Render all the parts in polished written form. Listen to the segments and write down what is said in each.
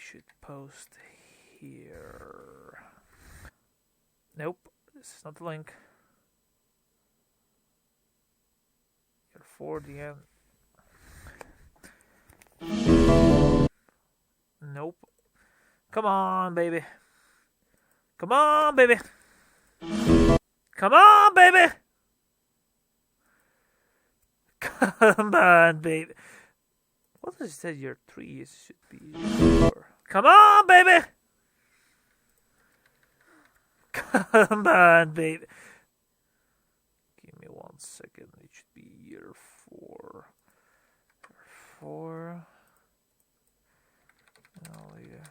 should post here. Nope, this is not the link. You're for the end. Nope. Come on, baby. Come on, baby. Come on, baby. Come on, baby. What does it say? Your 3 should be 4. Come on, baby. Come on, baby. Give me 1 second. It should be year 4. 4. Oh, yeah.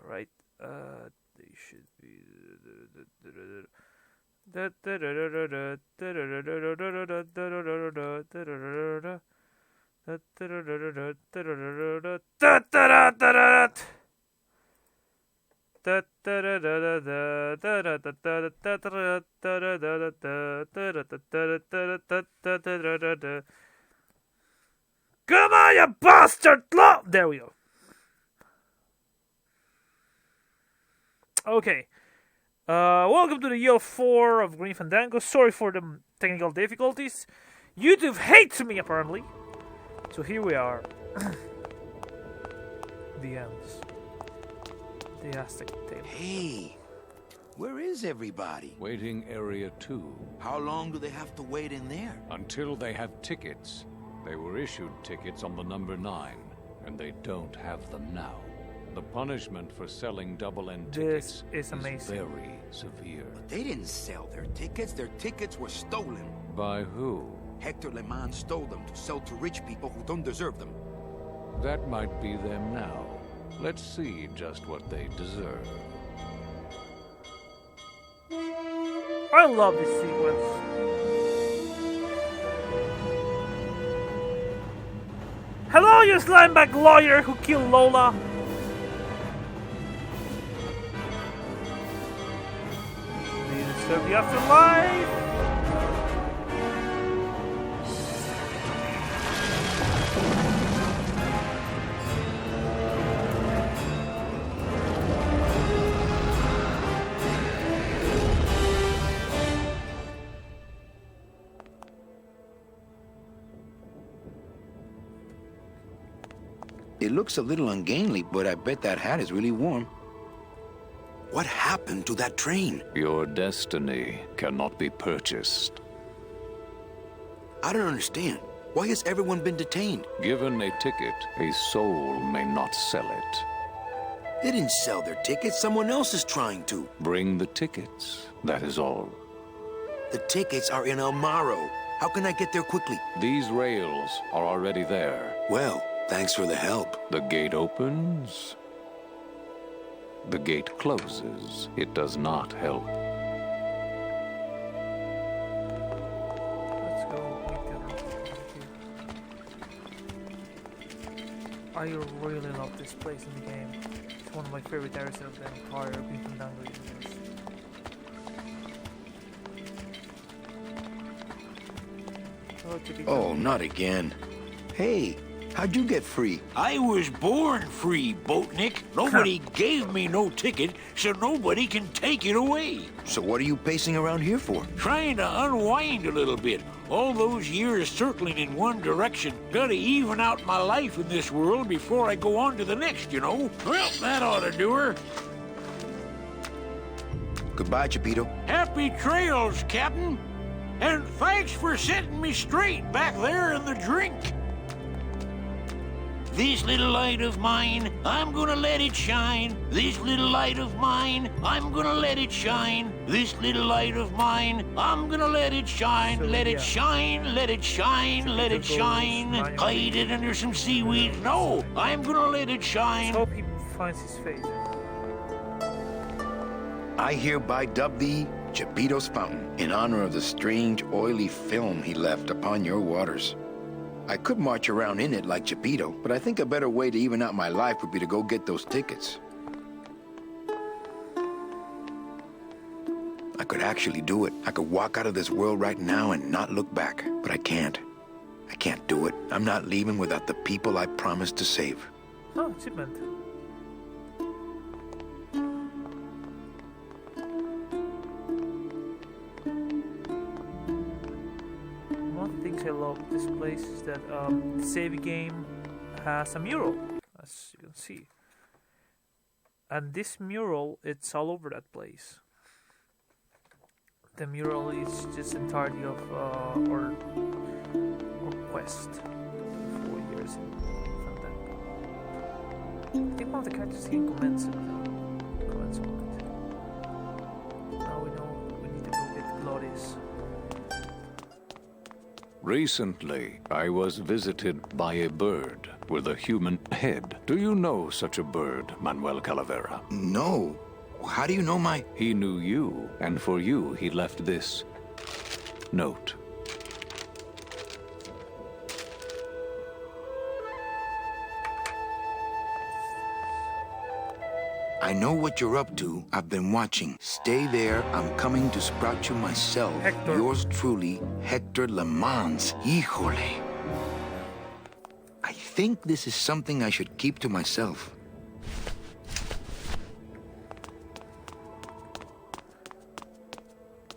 Right, they should be come on, you bastard! There we go. Okay. Welcome to the year 4 of Green Fandango. Sorry for the technical difficulties. YouTube hates me, apparently. So here we are. The ends. The Aztec tale. Hey, where is everybody? Waiting area 2. How long do they have to wait in there? Until they have tickets. They were issued tickets on the number 9, and they don't have them now. The punishment for selling double-end tickets is amazing. Very severe. But they didn't sell their tickets. Their tickets were stolen. By who? Hector Le Mans stole them to sell to rich people who don't deserve them. That might be them now. Let's see just what they deserve. I love this sequence. Hello, you slimeback lawyer who killed Lola. Do you deserve the afterlife? It looks a little ungainly, but I bet that hat is really warm. What happened to that train? Your destiny cannot be purchased. I don't understand. Why has everyone been detained? Given a ticket, a soul may not sell it. They didn't sell their tickets. Someone else is trying to. Bring the tickets. That is all. The tickets are in El Maro. How can I get there quickly? These rails are already there. Well, thanks for the help. The gate opens. The gate closes. It does not help. Let's go. I really love this place in the game. It's one of my favorite areas of the entire Green Fandango universe. Oh, not again. Hey, how'd you get free? I was born free, Boatnik. Nobody gave me no ticket, so nobody can take it away. So what are you pacing around here for? Trying to unwind a little bit. All those years circling in one direction. Gotta even out my life in this world before I go on to the next, you know. Well, that ought to do her. Goodbye, Chapito. Happy trails, Captain. And thanks for setting me straight back there in the drink. This little light of mine, I'm gonna let it shine. This little light of mine, I'm gonna let it shine. This little light of mine, I'm gonna let it shine. Let it shine, let it shine, let it shine. Hide it under some seaweed. No, I'm gonna let it shine. Let's hope he finds his fate. I hereby dub thee Chapito's Fountain in honor of the strange oily film he left upon your waters. I could march around in it like Geppetto, but I think a better way to even out my life would be to go get those tickets. I could actually do it. I could walk out of this world right now and not look back. But I can't. I can't do it. I'm not leaving without the people I promised to save. Oh, achievement. One of the things I love this place is that the save game has a mural, as you can see. And this mural, it's all over that place. The mural is just entirely of our quest. 4 years in Fandango. I think one of the characters here comments on it. Now we know we need to go get Glorious. Recently, I was visited by a bird with a human head. Do you know such a bird, Manuel Calavera? No. How do you know my... He knew you, and for you he left this note. I know what you're up to. I've been watching. Stay there. I'm coming to sprout you myself. Hector. Yours truly, Hector Le Mans. Híjole. I think this is something I should keep to myself.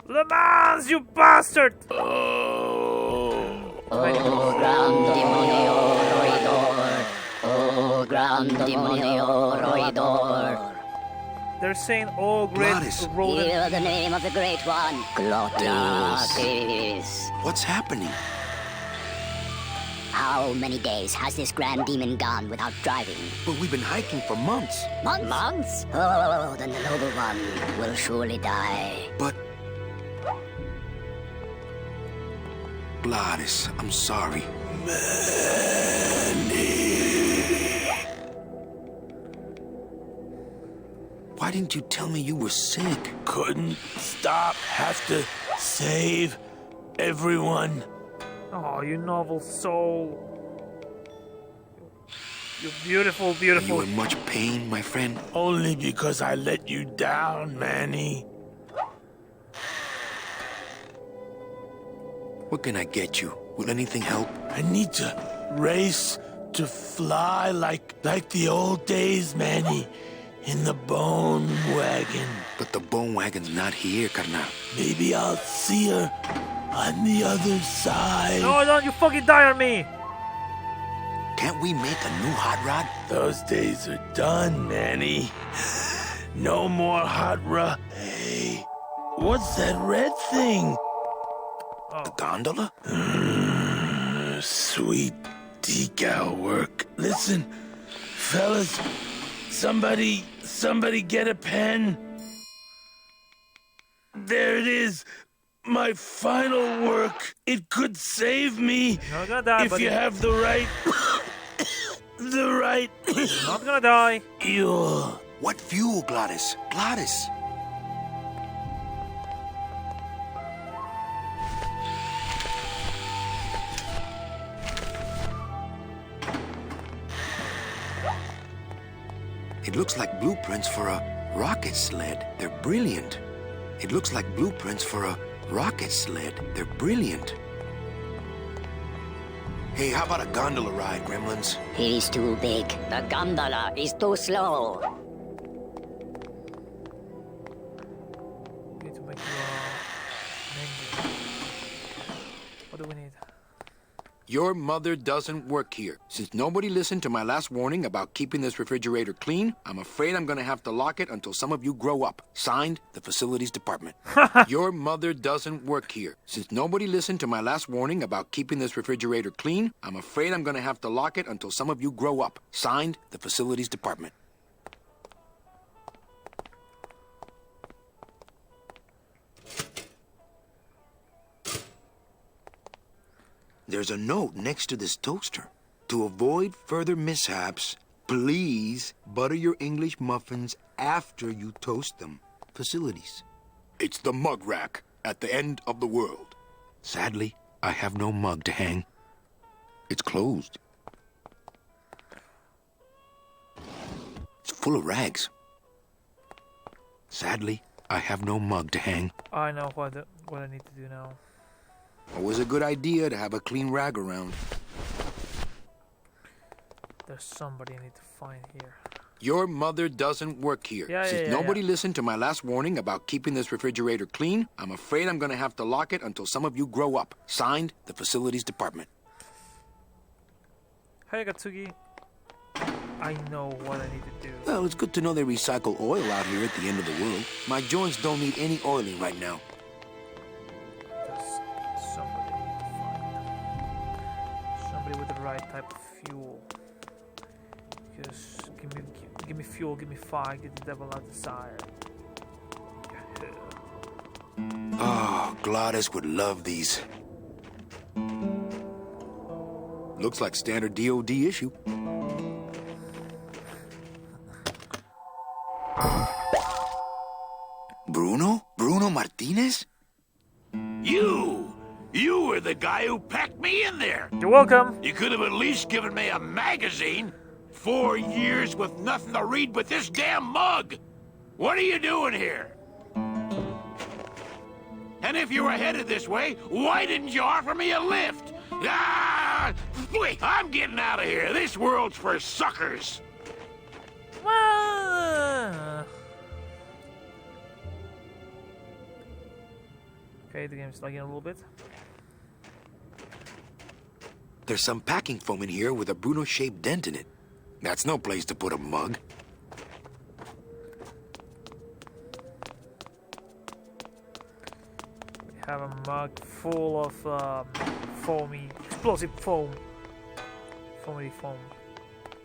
Le Mans, you bastard! Oh, gran demonio roidor. Oh, gran demonio roidor. They're saying, oh, great Glottis. rodent. Hear the name of the great one. Glottis. What's happening? How many days has this grand demon gone without driving? But we've been hiking for months. Months? Oh, then the noble one will surely die. But... Gladys, I'm sorry. Why didn't you tell me you were sick? Couldn't stop. Have to save everyone. Oh, you noble soul. You're beautiful, Are beautiful. you in much pain, my friend? Only because I let you down, Manny. What can I get you? Will anything help? I need to race to fly like the old days, Manny. In the bone wagon. But the bone wagon's not here, carnal. Maybe I'll see her on the other side. No, don't you fucking die on me! Can't we make a new hot rod? Those days are done, Manny. No more hot rod. Hey, what's that red thing? The gondola? Sweet decal work. Listen, fellas, somebody get a pen. There it is. My final work. It could save me You're not gonna die, if buddy. you have the right... the right... You're not gonna die. fuel. What fuel, Gladys? Gladys! It looks like blueprints for a rocket sled. They're brilliant. It looks like blueprints for a rocket sled. They're brilliant. Hey, how about a gondola ride, Gremlins? It is too big. The gondola is too slow. We need to make you menu. What do we need? Your mother doesn't work here. Since nobody listened to my last warning about keeping this refrigerator clean, I'm afraid I'm gonna have to lock it until some of you grow up. Signed, the Facilities Department. Your mother doesn't work here. Since nobody listened to my last warning about keeping this refrigerator clean, I'm afraid I'm gonna have to lock it until some of you grow up. Signed, the Facilities Department. There's a note next to this toaster. To avoid further mishaps, please butter your English muffins after you toast them. Facilities. It's the mug rack at the end of the world. Sadly, I have no mug to hang. It's closed. It's full of rags. Sadly, I have no mug to hang. I know what I need to do now. Always a good idea to have a clean rag around. There's somebody I need to find here. Your mother doesn't work here. Since nobody listened to my last warning about keeping this refrigerator clean, I'm afraid I'm gonna have to lock it until some of you grow up. Signed, the Facilities Department. Hey, Gatsugi. I know what I need to do. Well, it's good to know they recycle oil out here at the end of the world. My joints don't need any oiling right now. There's somebody I need to find. Somebody with the right type of fuel. Just give me fuel, give me fire, get the devil out desire. Oh, Gladys would love these. Looks like standard DOD issue. Bruno Martinez? You were the guy who packed me in there. You're welcome. You could have at least given me a magazine. 4 years with nothing to read but this damn mug. What are you doing here? And if you were headed this way, why didn't you offer me a lift? Ah! Wait, I'm getting out of here. This world's for suckers. Okay, the game's lagging a little bit. There's some packing foam in here with a Bruno-shaped dent in it. That's no place to put a mug. We have a mug full of foamy, explosive foam. Foamy foam.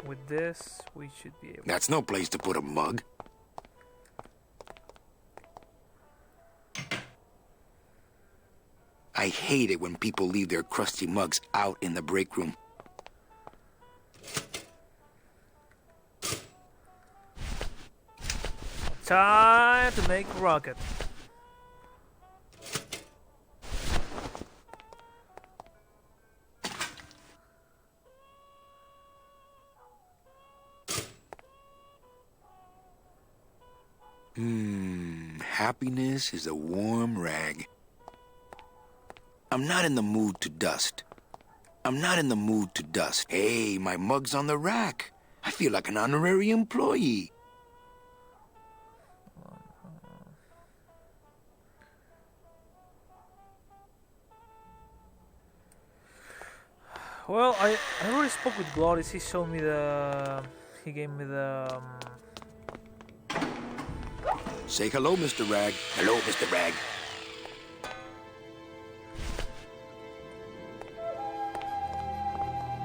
With this, we should be able. That's no place to put a mug. I hate it when people leave their crusty mugs out in the break room. Time to make rocket. Happiness is a warm rag. I'm not in the mood to dust. Hey, my mug's on the rack. I feel like an honorary employee. Well, I already spoke with Glorious. He showed me the. He gave me the. Say hello, Mr. Rag. Hello, Mr. Rag.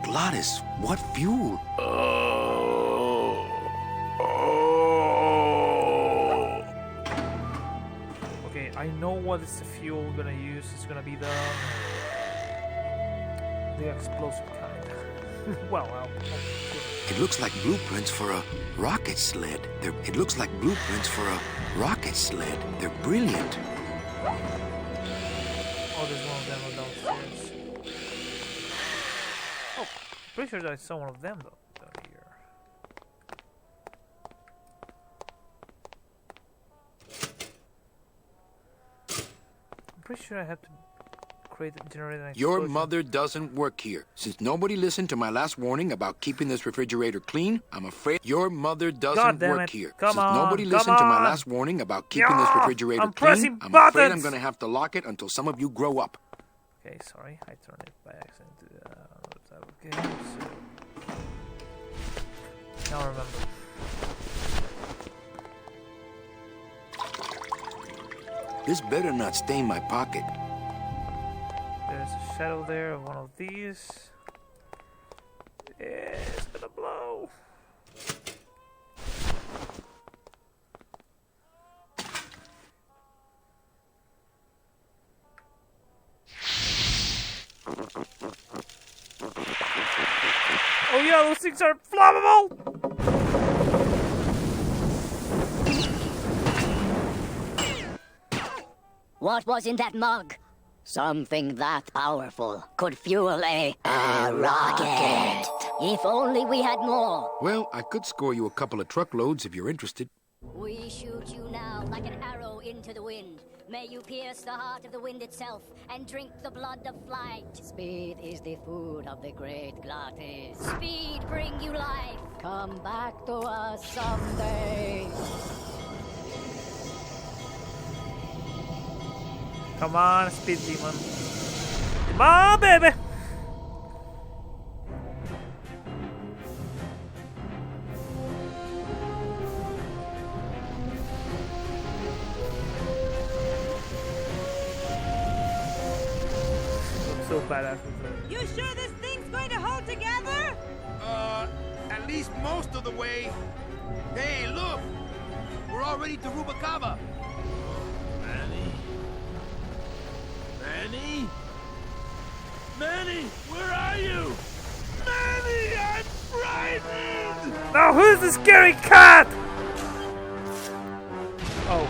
Gladys, what fuel? Okay, I know what is the fuel we're gonna use. It's gonna be the explosive kind. Well, It looks like blueprints for a rocket sled. They're brilliant. oh, there's one of them downstairs. Oh, pretty sure I saw one of them though down here. I'm pretty sure I have to generate an explosion. Your mother doesn't work here. Since nobody listened to my last warning about keeping this refrigerator clean, I'm afraid your mother doesn't work here. Since nobody listened to my last warning about keeping this refrigerator clean, I'm afraid I'm gonna have to lock it until some of you grow up. Okay, sorry, I turned it by accident to the other type of game, so... Now I remember. This better not stain my pocket. There's a shadow there of one of these. Yeah, it's gonna blow. Oh yeah, those things are flammable! What was in that mug? Something that powerful could fuel a rocket. If only we had more. Well, I could score you a couple of truckloads if you're interested. We shoot you now like an arrow into the wind. May you pierce the heart of the wind itself and drink the blood of flight. Speed is the food of the great glottis. Speed bring you life. Come back to us someday. Come on, Speed Demon. Come on, baby! Looks so badass. You sure this thing's going to hold together? At least most of the way. Hey, look! We're already to Rubacava. Manny? Manny? Manny, where are you? Manny, I'm frightened! Now who's the scary cat? Oh.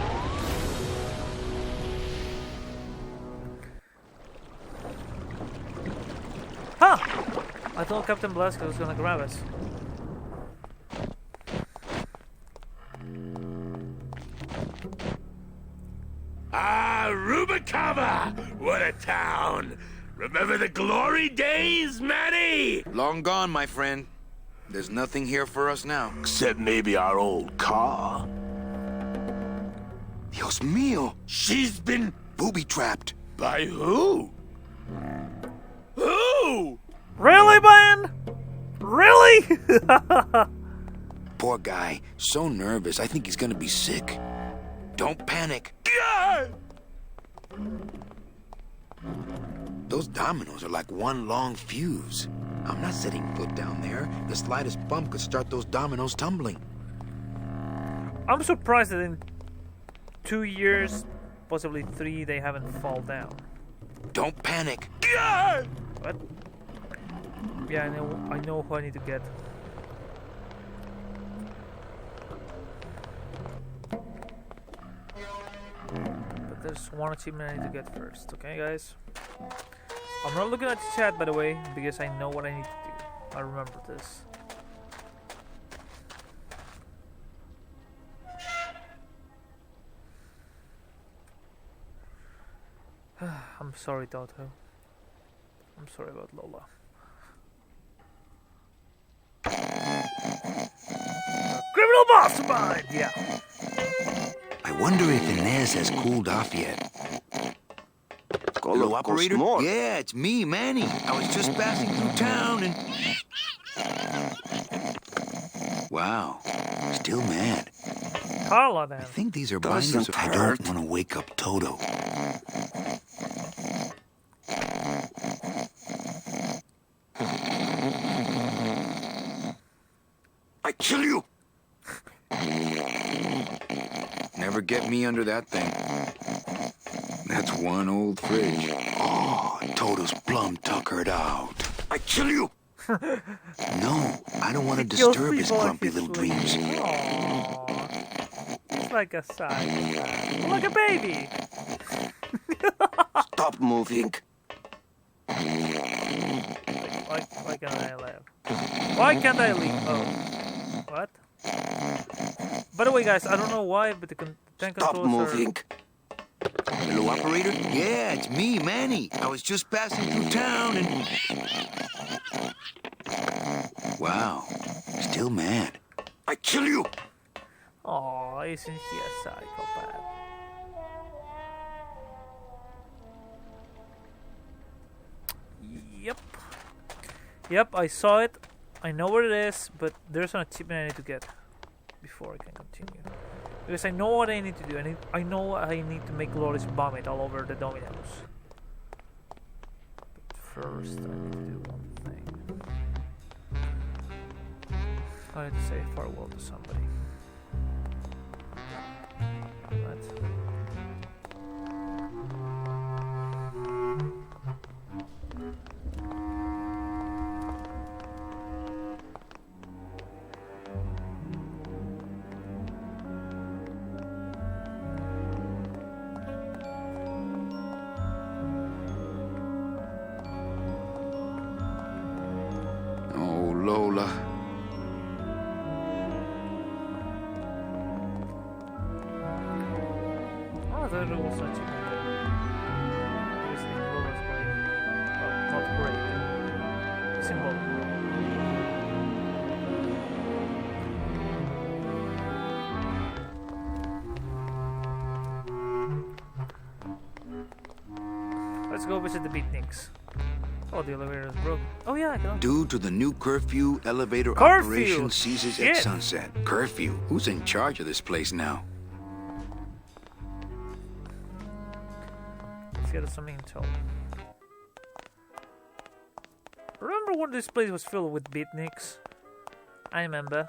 Huh! I thought Captain Blasco was gonna grab us. Ah, Rubacava! What a town! Remember the glory days, Manny? Long gone, my friend. There's nothing here for us now. Except maybe our old car. Dios mío! She's been... Booby-trapped. By who? Who? Really, man? Really? Poor guy. So nervous. I think he's gonna be sick. Don't panic. God! Those dominoes are like one long fuse. I'm not setting foot down there. The slightest bump could start those dominoes tumbling. I'm surprised that in 2 years, possibly 3, they haven't fall down. Don't panic. God! What? Yeah, I know who I need to get. But there's one achievement I need to get first, okay guys? I'm not looking at the chat, by the way, because I know what I need to do. I remember this. I'm sorry, Toto. I'm sorry about Lola. Criminal mastermind! Yeah. I wonder if Inez has cooled off yet. Hello, operator? Yeah, it's me, Manny. I was just passing through town and... Wow, still mad. Carla, then. I think these are binders. I don't want to wake up Toto. I kill you! Never get me under that thing. That's one old fridge. Oh, Toto's plumb tuckered out. I kill you! No, I don't want to disturb his grumpy little dreams. Aww. It's like a sigh. Like a baby. Stop moving. Why can't I leave? Why can't I leave? Oh. What? By the way, guys, I don't know why, but the tank controls are... Hello, operator? Yeah, it's me, Manny. I was just passing through town and... Wow, still mad. I kill you! Aw, isn't he a psychopath? Yep. Yep, I saw it. I know where it is, but there's an achievement I need to get before I can continue. Because I know what I need to do. I know I need to make Loris vomit all over the dominoes. But first, I need to do one thing. I need to say farewell to somebody. What? thought it was not too bad. Obviously, the roll was great. Well, not great. Symbolic. Let's go visit the beatniks. Oh, the elevator is broken. Oh yeah, I can. Due to the new curfew, elevator Curfew! operation ceases Shit. at sunset. Curfew? Who's in charge of this place now? Let's get us something to tell. Remember when this place was filled with beatniks? I remember.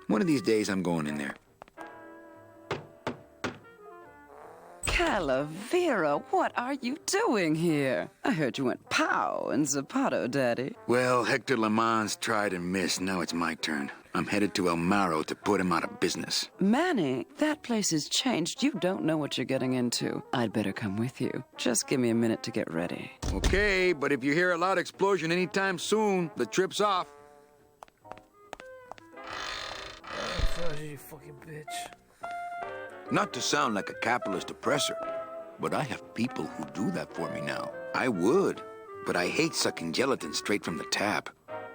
One of these days, I'm going in there. Calavera, what are you doing here? I heard you went pow in Zapato, Daddy. Well, Hector Lamans tried and missed. Now it's my turn. I'm headed to El Maro to put him out of business. Manny, that place has changed. You don't know what you're getting into. I'd better come with you. Just give me a minute to get ready. Okay, but if you hear a loud explosion anytime soon, the trip's off. Oh, you fucking bitch. Not to sound like a capitalist oppressor, but I have people who do that for me now. I would, but I hate sucking gelatin straight from the tap.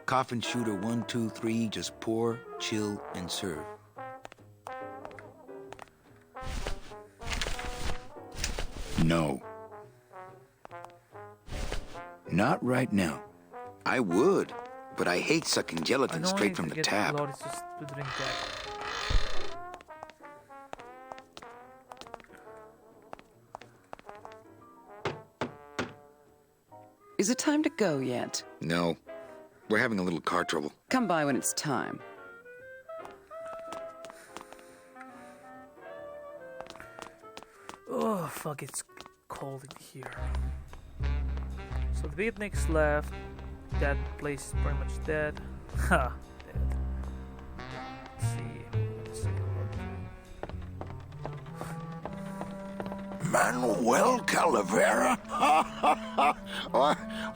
Coffin shooter 1, 2, 3, just pour, chill, and serve. No. Not right now. I would, but I hate sucking gelatin straight from the tap. Lord, it's just to drink that. Is it time to go yet? No. We're having a little car trouble. Come by when it's time. Oh, fuck, it's cold in here. So the beatniks left. That place is pretty much dead. Ha, dead. Let's see. Manuel Calavera?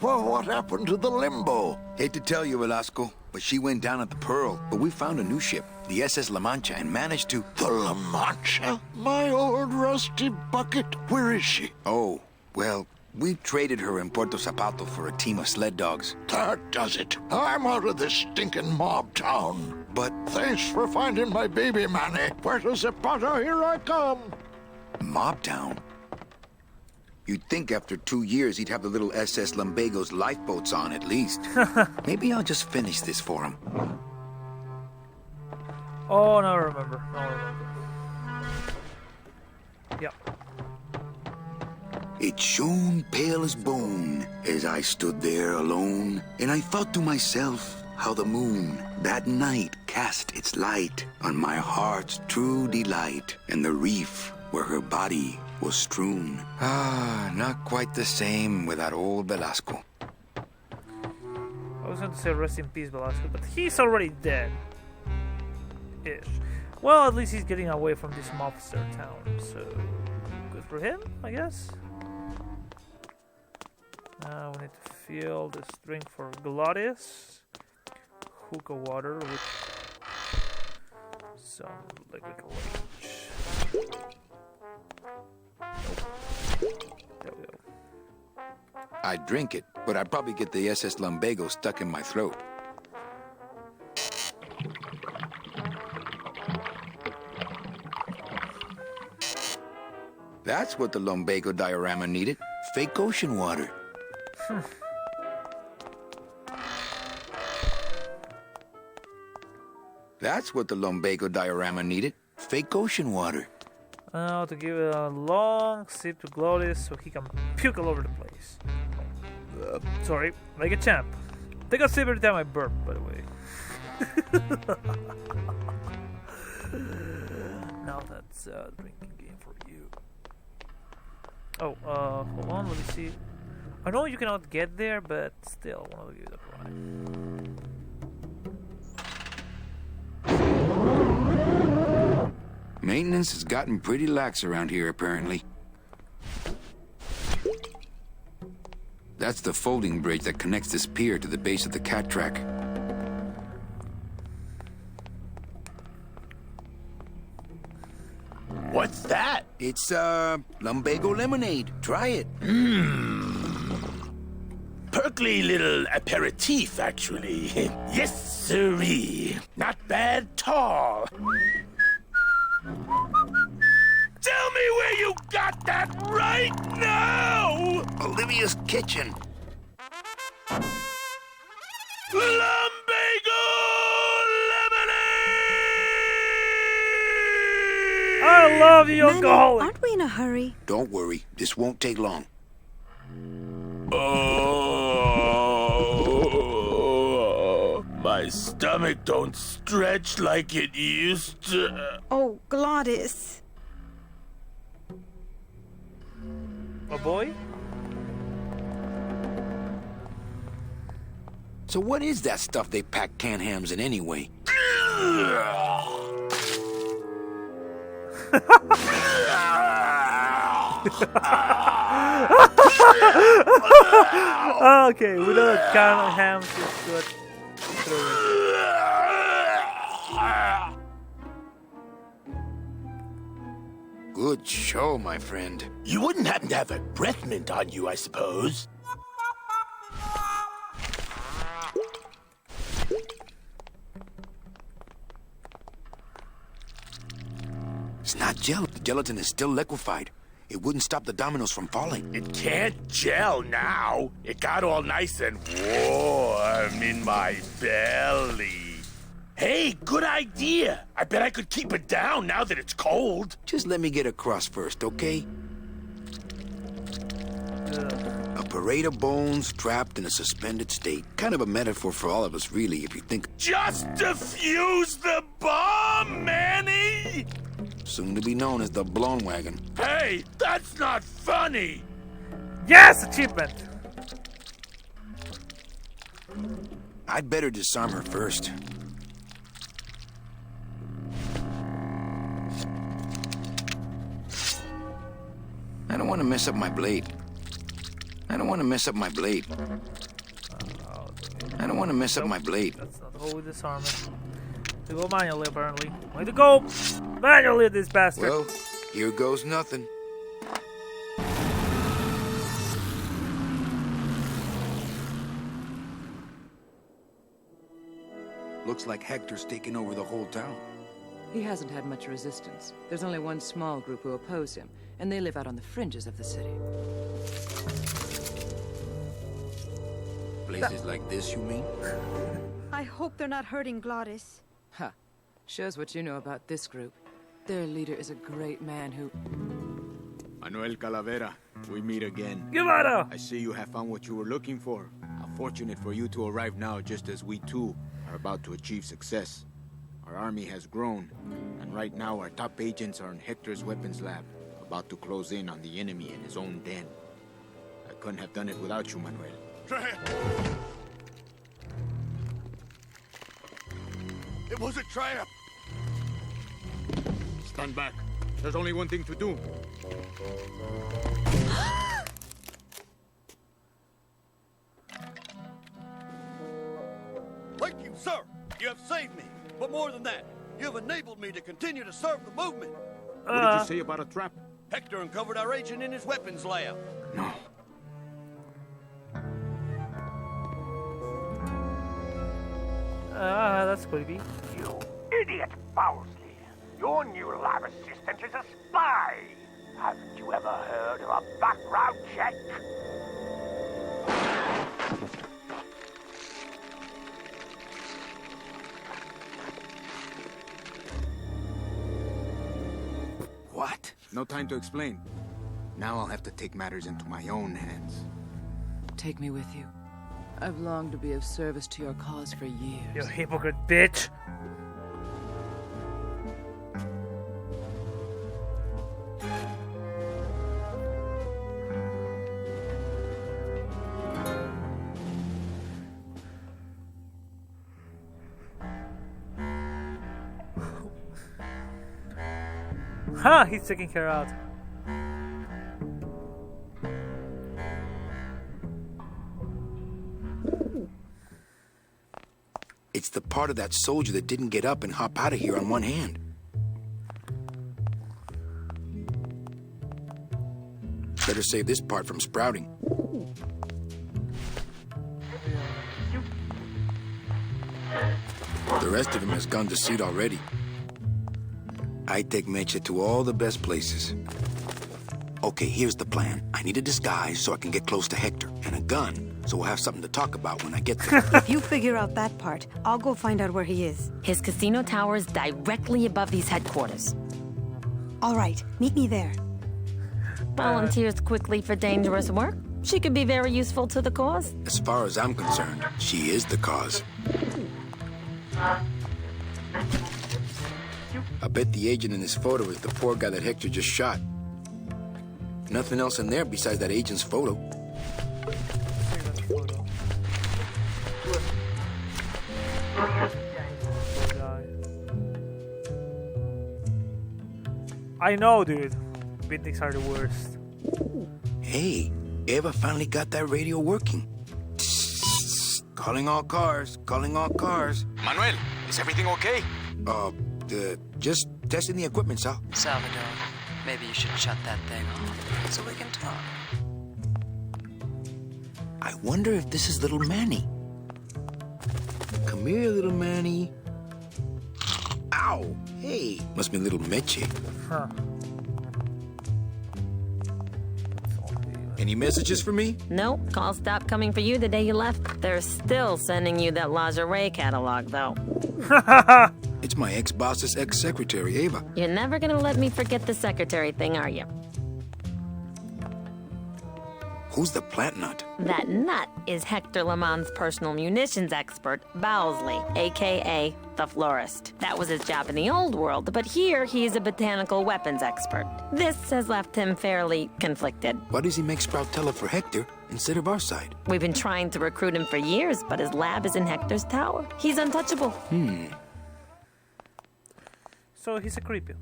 Well, what happened to the Limbo? Hate to tell you, Velasco, but she went down at the Pearl. But we found a new ship, the SS La Mancha, and managed to... The La Mancha? My old rusty bucket. Where is she? Oh, well, we traded her in Puerto Zapato for a team of sled dogs. That does it. I'm out of this stinking mob town. But... Thanks for finding my baby, Manny. Puerto Zapato, here I come. Mob town? You'd think after 2 years he'd have the little SS Lumbago's lifeboats on at least. Maybe I'll just finish this for him. Oh, now I remember. Yep. It shone pale as bone as I stood there alone, and I thought to myself how the moon that night cast its light on my heart's true delight, and the reef where her body was strewn. Ah, not quite the same without old Velasco. I was going to say rest in peace, Velasco, but he's already dead. Ish. Well, at least he's getting away from this mobster town, so good for him, I guess. Now we need to fill this drink for Gladius. Hookah water with some liquid rage. There we go. I'd drink it, but I'd probably get the SS Lumbago stuck in my throat. That's what the Lumbago diorama needed. Fake ocean water. That's what the Lumbago diorama needed. Fake ocean water. Now to give it a long sip to Gladius so he can puke all over the place. Sorry, like a champ. Take a sip every time I burp, by the way. Now that's a drinking game for you. Oh, hold on, let me see. I know you cannot get there, but still, I want to give it a try. Maintenance has gotten pretty lax around here, apparently. That's the folding bridge that connects this pier to the base of the cat track. What's that? It's, lumbago lemonade. Try it. Perkly little aperitif, actually. Yes, sirree. Not bad at all. Tell me where you got that right now! Olivia's kitchen. Lumbago lemonade! I love you, Manny, alcoholic. aren't we in a hurry? Don't worry. This won't take long. Oh, my stomach don't stretch like it used to. Oh, Glottis. A boy? So what is that stuff they pack canned hams in anyway? Okay, without kind of hams, it's good. Through it. Good show, my friend. You wouldn't happen to have a breath mint on you, I suppose? It's not gel. The gelatin is still liquefied. It wouldn't stop the dominoes from falling. It can't gel now. It got all nice and warm in my belly. Hey, good idea. I bet I could keep it down now that it's cold. Just let me get across first, okay? A parade of bones trapped in a suspended state. Kind of a metaphor for all of us, really, if you think. Just defuse the bomb, Manny! Soon to be known as the blown wagon. Hey, that's not funny! Yes, achievement. I'd better disarm her first. I don't want to mess up my blade. I don't want to mess up my blade. I don't want to mess up my blade. That's not how we disarm it. To go manually, apparently. Way to go manually, this bastard. Well, here goes nothing. Looks like Hector's taken over the whole town. He hasn't had much resistance. There's only one small group who oppose him, and they live out on the fringes of the city. Places like this, you mean? I hope they're not hurting Glottis. Ha. Shows what you know about this group. Their leader is a great man who... Manuel Calavera, we meet again. Guevara! I see you have found what you were looking for. How fortunate for you to arrive now just as we too are about to achieve success. Our army has grown, and right now our top agents are in Hector's weapons lab, about to close in on the enemy in his own den. I couldn't have done it without you, Manuel. It was a trap! Stand back. There's only one thing to do. Thank you, sir! You have saved me! But more than that, you have enabled me to continue to serve the movement! What did you say about a trap? Hector uncovered our agent in his weapons lab. No. That's creepy. You idiot, Bowsley! Your new lab assistant is a spy! Haven't you ever heard of a background check? What? No time to explain. Now I'll have to take matters into my own hands. Take me with you. I've longed to be of service to your cause for years. You hypocrite bitch! Huh, he's taking her out. It's the part of that soldier that didn't get up and hop out of here on one hand. Better save this part from sprouting. The rest of him has gone to seed already. I take Meche to all the best places. Okay, here's the plan. I need a disguise so I can get close to Hector, and a gun so we'll have something to talk about when I get there. If you figure out that part, I'll go find out where he is. His casino tower is directly above these headquarters. All right, meet me there. Volunteers quickly for dangerous work. She could be very useful to the cause. As far as I'm concerned, she is the cause. I bet the agent in this photo is the poor guy that Hector just shot. Nothing else in there besides that agent's photo. I know, dude. Beatniks are the worst. Hey, Eva finally got that radio working. Calling all cars, calling all cars. Manuel, is everything okay? Just testing the equipment, Sal. Salvador, maybe you should shut that thing off so we can talk. I wonder if this is little Manny. Come here, little Manny. Ow! Hey, must be little Meche. Huh. Any messages for me? Nope, calls stopped coming for you the day you left. They're still sending you that lingerie catalog, though. It's my ex-boss's ex-secretary, Ava. You're never gonna let me forget the secretary thing, are you? Who's the plant nut? That nut is Hector Lemon's personal munitions expert, Bowsley, a.k.a. the florist. That was his job in the old world, but here he's a botanical weapons expert. This has left him fairly conflicted. Why does he make Sproutella for Hector instead of our side? We've been trying to recruit him for years, but his lab is in Hector's tower. He's untouchable. So he's a creepy.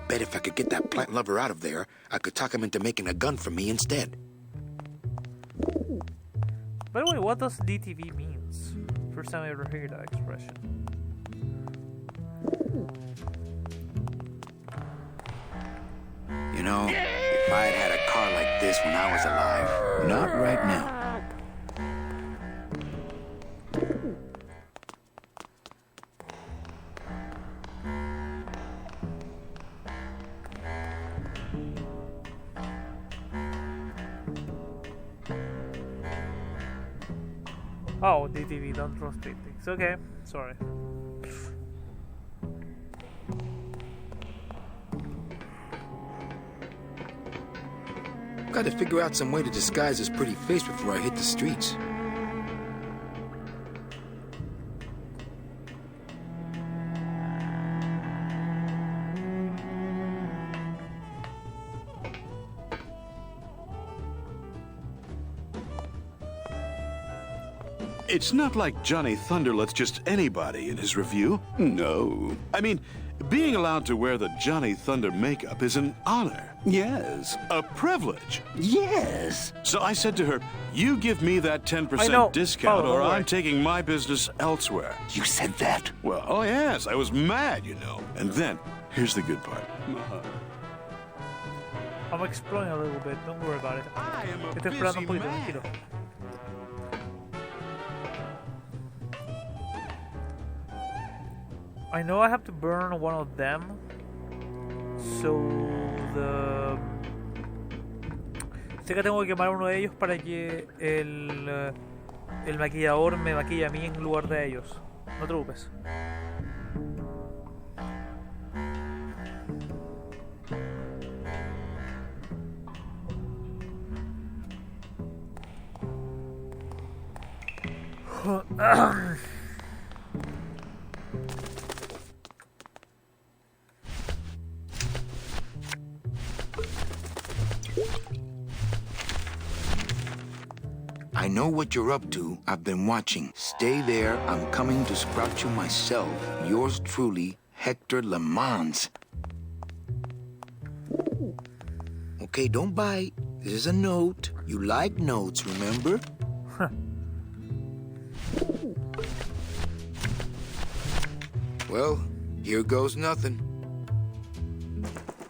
Bet if I could get that plant lover out of there, I could talk him into making a gun for me instead. By the way, what does DTV means? First time I ever heard that expression. You know, if I had a car like this when I was alive, not right now. Oh, DTV, don't rotate things. Okay, sorry. Gotta figure out some way to disguise this pretty face before I hit the streets. It's not like Johnny Thunder lets just anybody in his review. No. I mean, being allowed to wear the Johnny Thunder makeup is an honor. Yes. A privilege. Yes. So I said to her, you give me that 10% discount or I'm taking my business elsewhere. You said that? Well, oh yes, I was mad, you know. And then, here's the good part. I'm exploring a little bit, don't worry about it. Estoy esperando un poquito, tranquilo. I know I have to burn one of them, so sé que tengo que quemar uno de ellos para que el maquillador me maquille a mí en lugar de ellos. No te preocupes. I know what you're up to. I've been watching. Stay there. I'm coming to sprout you myself. Yours truly, Hector Le Mans. Okay, don't bite. This is a note. You like notes, remember? Well, here goes nothing.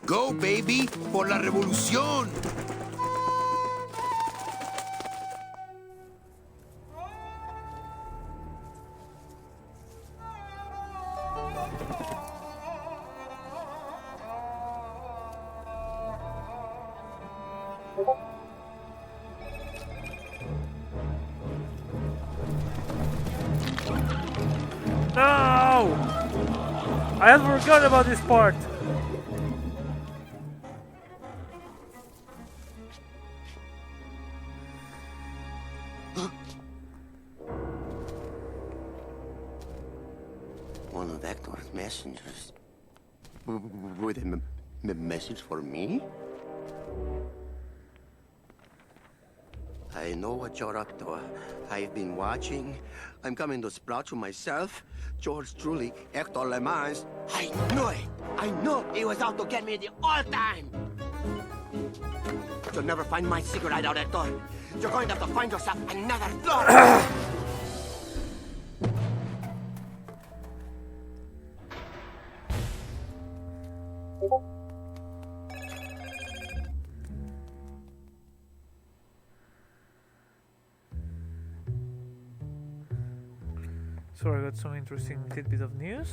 Go, baby, por la revolución! No! I had forgotten about this part. One of Hector's messengers. With a message for me? I know what you're up to. I've been watching. I'm coming to sprout you myself. George truly, Hector Le Mans. I knew it! I knew he was out to get me the whole time! You'll never find my secret hideout, Hector. You're going to have to find yourself another floor! So I got some interesting tidbit of news.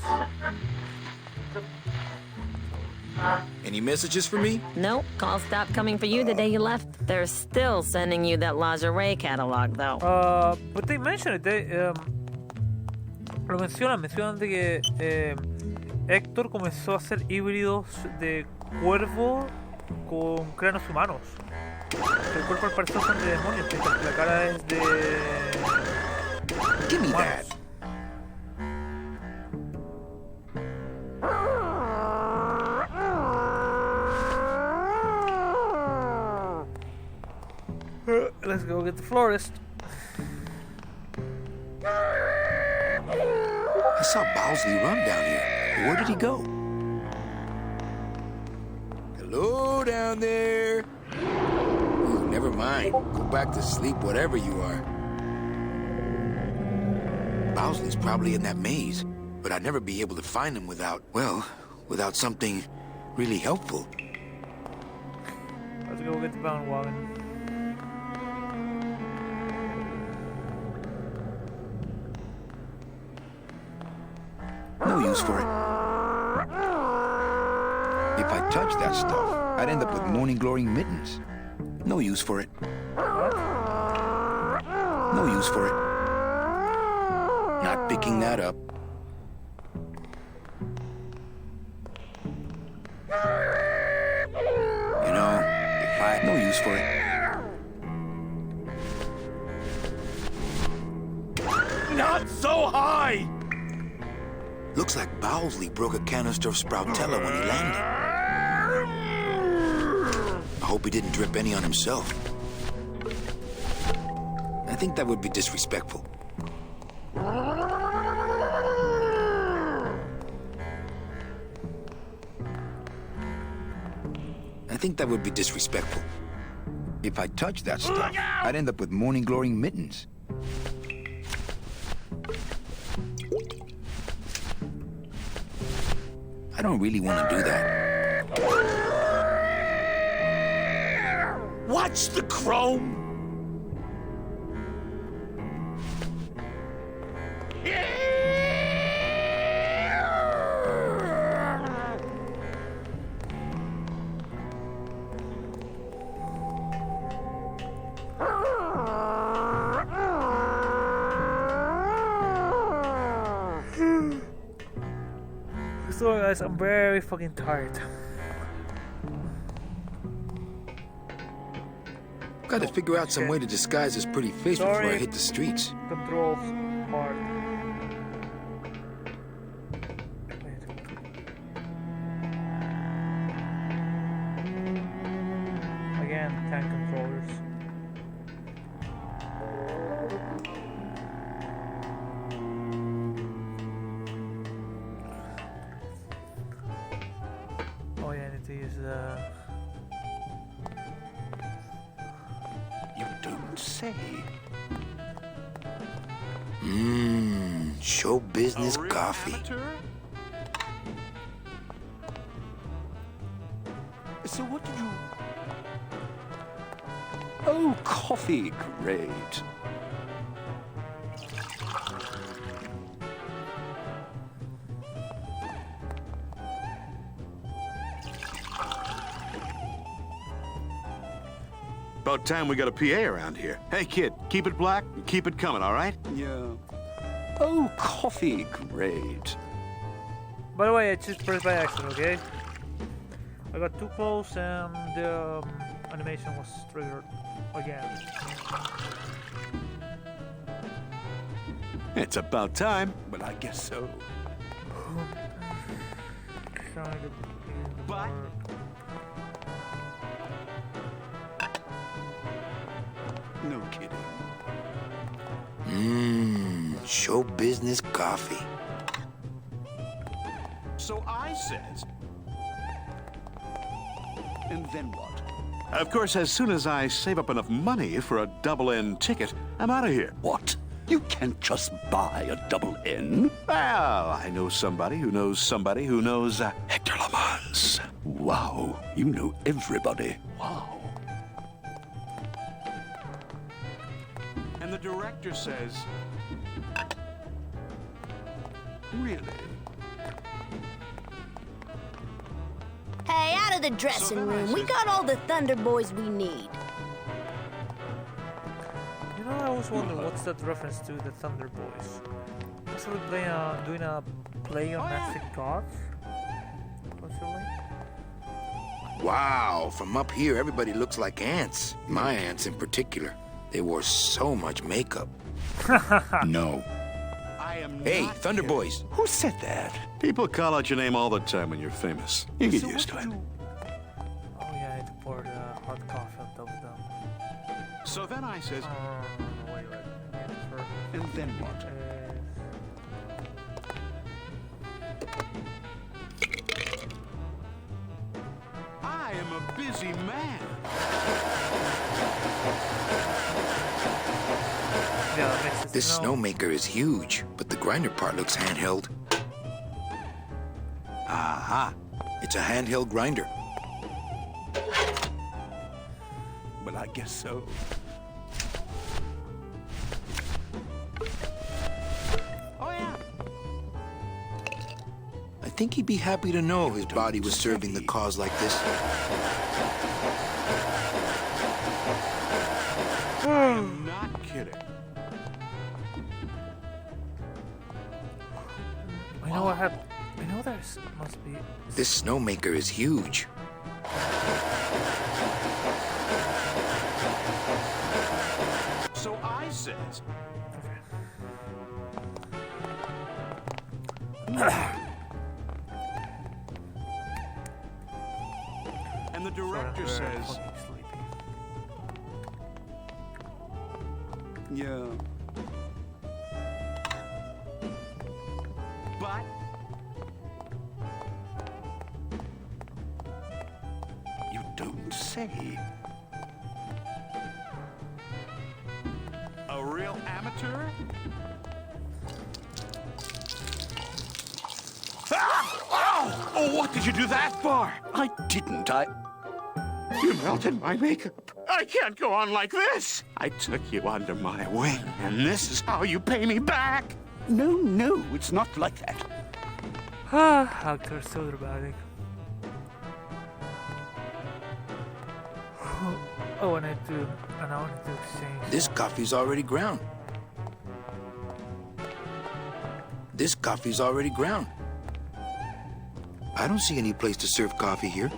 Any messages for me? Nope, calls stopped coming for you the day you left. They're still sending you that lingerie catalog, though. But they mention it. They lo mencionan de que Héctor comenzó a hacer híbridos de cuervo con cráneos humanos. El cuerpo al parecer son de demonios, mientras que la cara es de Give me humanos. that. Let's go get the florist. I saw Bowsley run down here. Where did he go? Hello down there. Ooh, never mind. Go back to sleep, whatever you are. Bowsley's probably in that maze, but I'd never be able to find him without something really helpful. Let's go get the bandwagon. No use for it. If I touched that stuff, I'd end up with morning glorying mittens. No use for it. No use for it. Not picking that up. You know, if I... No use for it. Not so high! Looks like Bowsley broke a canister of Sproutella when he landed. I hope he didn't drip any on himself. I think that would be disrespectful. I think that would be disrespectful. If I touched that stuff, I'd end up with morning glorying mittens. I don't really want to do that. Watch the chrome! So guys, I'm very fucking tired. Gotta figure out some way to disguise this pretty face before I hit the streets. Controls hard. Again, tank controllers. Oh yeah, I need to use the... You don't say. Show business coffee. So what did you... Oh, coffee, great. About time we got a PA around here. Hey, kid, keep it black and keep it coming, all right? Yeah. Oh, coffee, great. By the way, I just pressed by accident, okay? I got too close and the animation was triggered again. It's about time, but I guess so. But no kidding. Show business coffee. So I says. And then what? Of course, as soon as I save up enough money for a double-N ticket, I'm out of here. What? You can't just buy a double N? Well, I know somebody who knows somebody who knows Hector Lamans. Wow, you know everybody. Wow. And the director says... Really? Hey, out of the dressing room. We got all the Thunder Boys we need. You know, I always wonder what's that reference to, the Thunder Boys. Was we doing a play on Nazi gods? Possibly? Wow, from up here, everybody looks like ants. My ants in particular. They wore so much makeup. No. Hey, Thunder Boys. Who said that? People call out your name all the time when you're famous. You get used to it. Oh yeah, I had to pour the hot coffee on top of them. So then I says... wait. And then what? I am a busy man. Yeah, that makes it This snowmaker is huge, but the grinder part looks handheld. Aha! It's a handheld grinder. Well, I guess so. Oh, yeah. I think he'd be happy to know his body was serving the cause like this. I'm not kidding. I know there's must be. This snowmaker is huge. So I says. And the director says. Yeah. But You don't say. a real amateur? Oh, what did you do that for? I didn't. You melted my makeup. I can't go on like this. I took you under my wing, and this is how you pay me back. No, it's not like that. Actor so dramatic. Oh, and I wanted to exchange. This coffee's already ground. This coffee's already ground. I don't see any place to serve coffee here.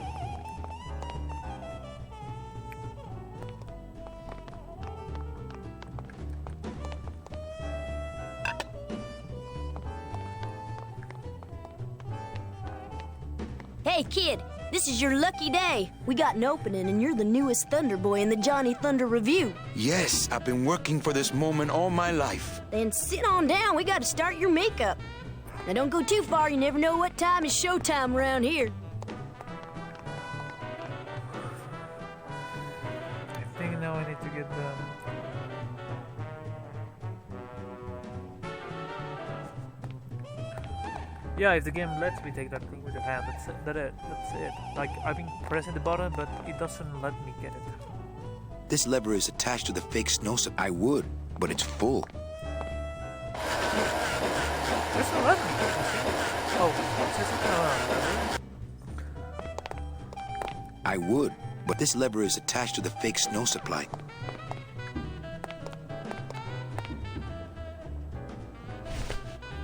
Hey, kid, this is your lucky day. We got an opening, and you're the newest Thunder Boy in the Johnny Thunder Review. Yes, I've been working for this moment all my life. Then sit on down. We got to start your makeup. Now, don't go too far. You never know what time is showtime around here. I think now I need to get them. Yeah, if the game lets me take that thing with the hand, that's it. Like, I've been pressing the button, but it doesn't let me get it. This lever is attached to the fake snow suit. I would, but it's full. It doesn't let me. Oh, it says something about a lever. I would, but this lever is attached to the fake snow supply.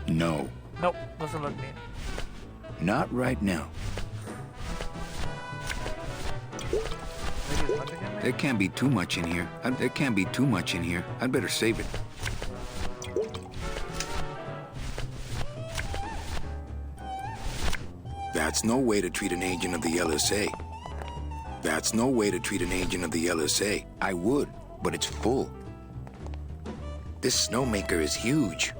No. Nope, doesn't let me in. Not right now. There can't be too much in here. I'd better save it. That's no way to treat an agent of the LSA. I would, but it's full. This snowmaker is huge.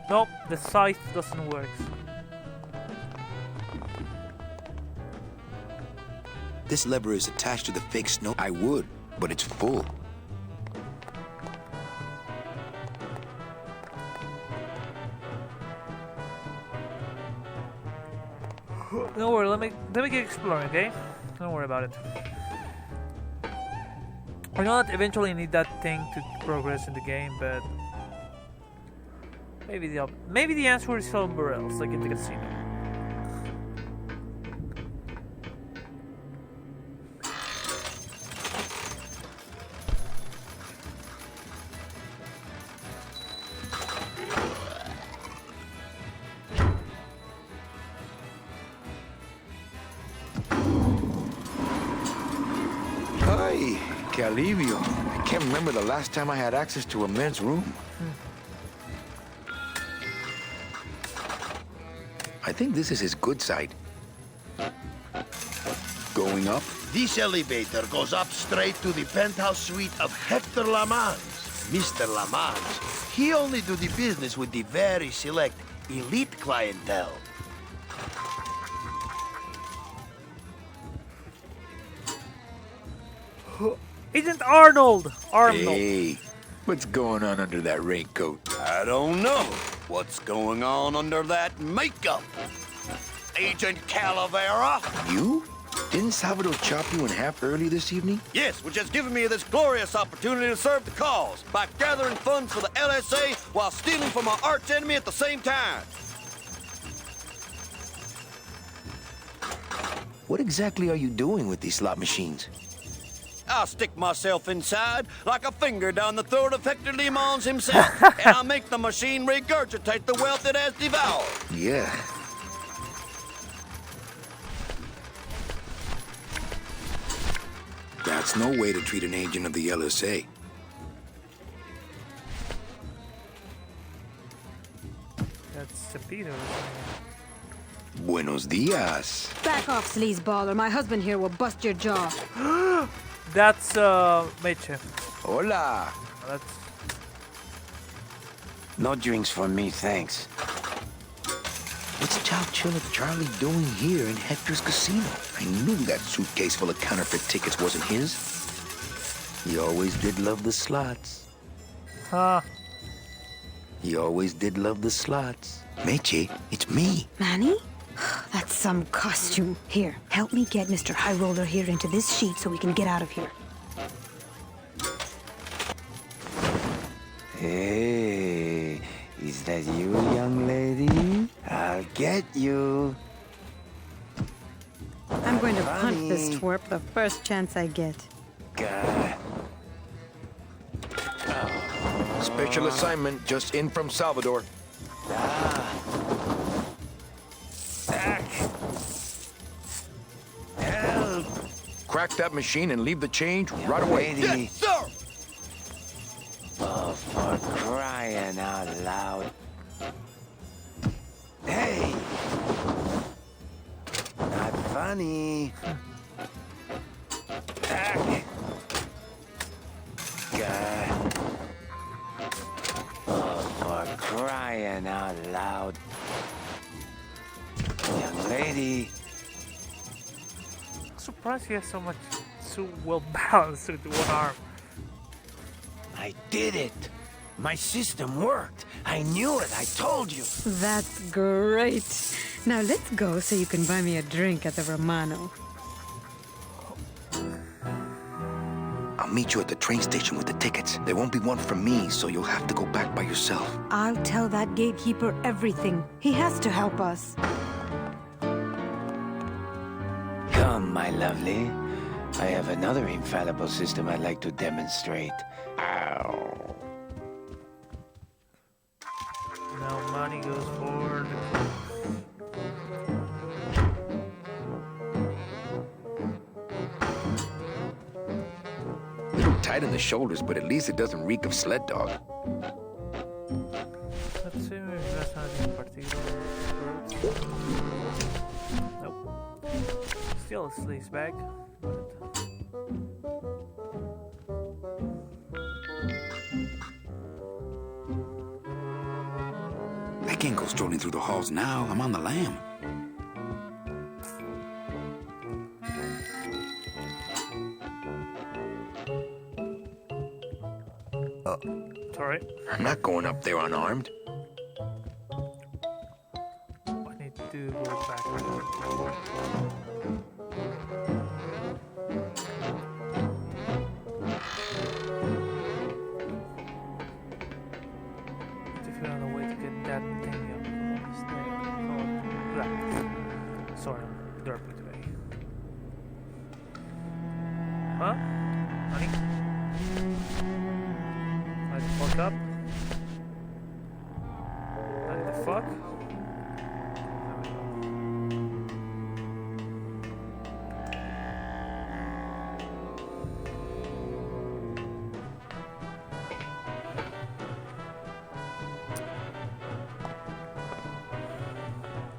Nope, the scythe doesn't work. This lever is attached to the fake snow. I would, but it's full. Don't worry, let me keep exploring, okay? Don't worry about it. I know that eventually I need that thing to progress in the game, but maybe the answer is somewhere else, like in the casino. Ay, que alivio. I can't remember the last time I had access to a men's room. I think this is his good side. Going up? This elevator goes up straight to the penthouse suite of Hector Lamans. Mr. Lamans, he only do the business with the very select elite clientele. Agent Arnold! Hey, what's going on under that raincoat? I don't know. What's going on under that makeup? Agent Calavera? You? Didn't Salvador chop you in half early this evening? Yes, which has given me this glorious opportunity to serve the cause by gathering funds for the LSA while stealing from our arch enemy at the same time. What exactly are you doing with these slot machines? I'll stick myself inside like a finger down the throat of Hector Limons himself, and I'll make the machine regurgitate the wealth it has devoured. Yeah. That's no way to treat an agent of the LSA. That's Peter. Buenos dias. Back off, sleazeball, or my husband here will bust your jaw. That's Meche. Hola. That's No drinks for me, thanks. What's Chow Chilla Charlie doing here in Hector's casino? I knew that suitcase full of counterfeit tickets wasn't his. He always did love the slots. Huh. He always did love the slots. Meche, it's me. Manny? That's some costume. Here, help me get Mr. High Roller here into this sheet so we can get out of here. Hey, is that you, young lady? I'll get you. I'm going to punch this twerp the first chance I get. Special assignment just in from Salvador. Help! Crack that machine and leave the change right away. Yes, sir! Oh, for crying out loud. Hey! Not funny. God. Oh, for crying out loud. Young lady. I'm surprised he has so well balanced with one arm. I did it. My system worked. I knew it. I told you. That's great. Now let's go so you can buy me a drink at the Romano. I'll meet you at the train station with the tickets. There won't be one from me, so you'll have to go back by yourself. I'll tell that gatekeeper everything. He has to help us. Come, my lovely. I have another infallible system I'd like to demonstrate. Ow. Now money goes forward. A little tight in the shoulders, but at least it doesn't reek of sled dog. Let's see if that's anything particular. Nope. Still a sleaze bag. I can't go strolling through the halls now. I'm on the lam. Sorry. I'm not going up there unarmed. I need to go back. To figure out a way to get that thing up. Sorry, I'm derping today. Huh? Honey? I fuck up? What the fuck?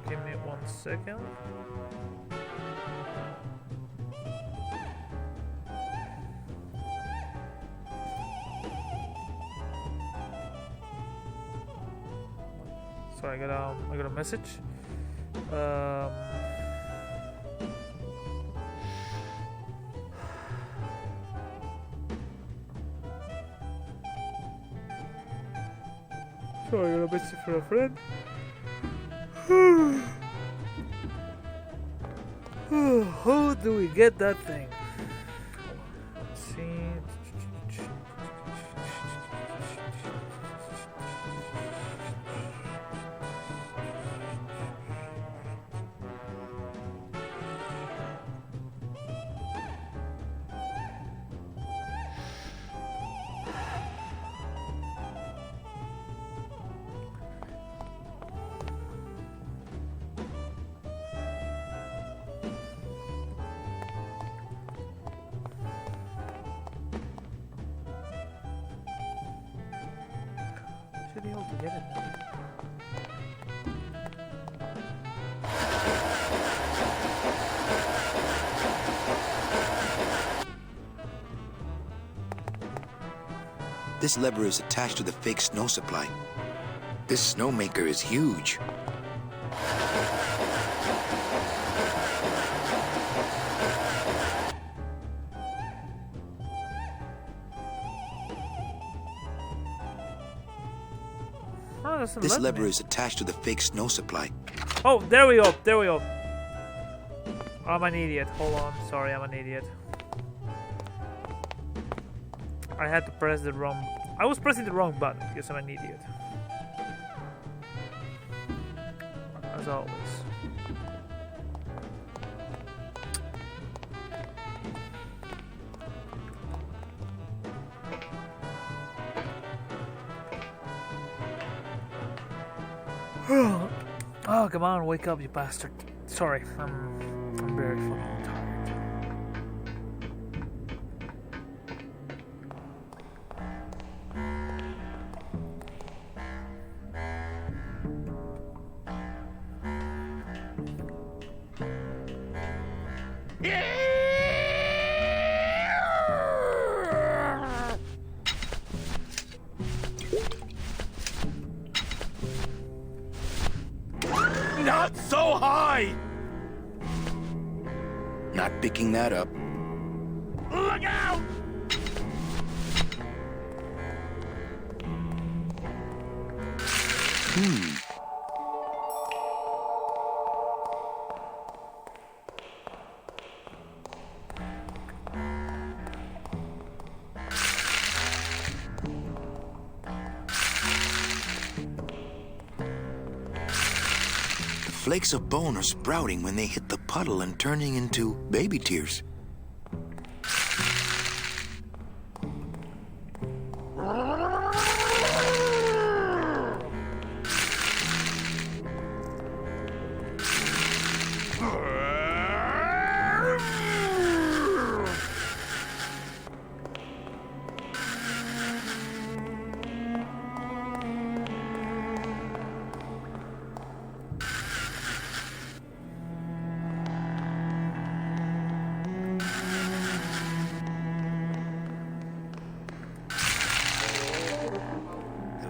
Give me 1 second. So I got a message. So I got a message from a friend. How do we get that thing? Let's see. Should be able to get it now. This lever is attached to the fake snow supply. This snowmaker is huge. Oh, This lever is attached to the fake snow supply. Oh, there we go. There we go. I'm an idiot. Hold on. Sorry, I'm an idiot. I had to press the wrong... I was pressing the wrong button because I'm an idiot. As always. Oh, come on, wake up, you bastard. Sorry, I'm very fucking tired. Not so high! Not picking that up. Look out! flakes of bone are sprouting when they hit the puddle and turning into baby tears.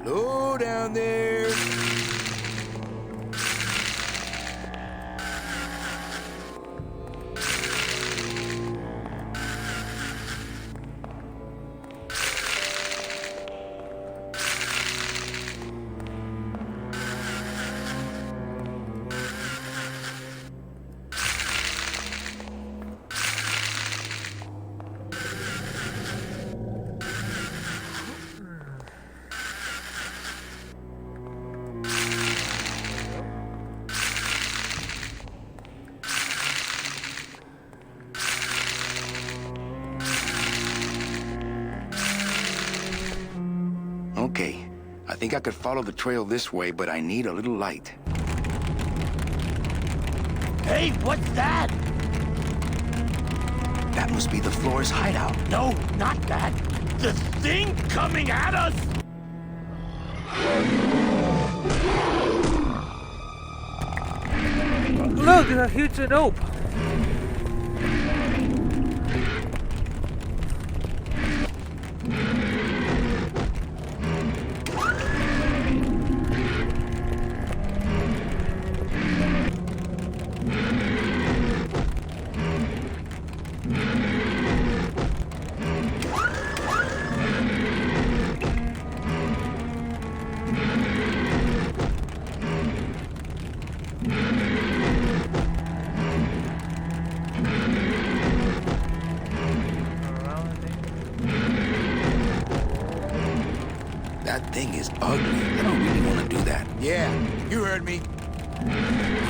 Hello down there. Okay, I think I could follow the trail this way, but I need a little light. Hey, what's that? That must be the Flores hideout. No, not that. The thing coming at us! Look, there's a huge nope. That thing is ugly. I don't really want to do that. Yeah, you heard me.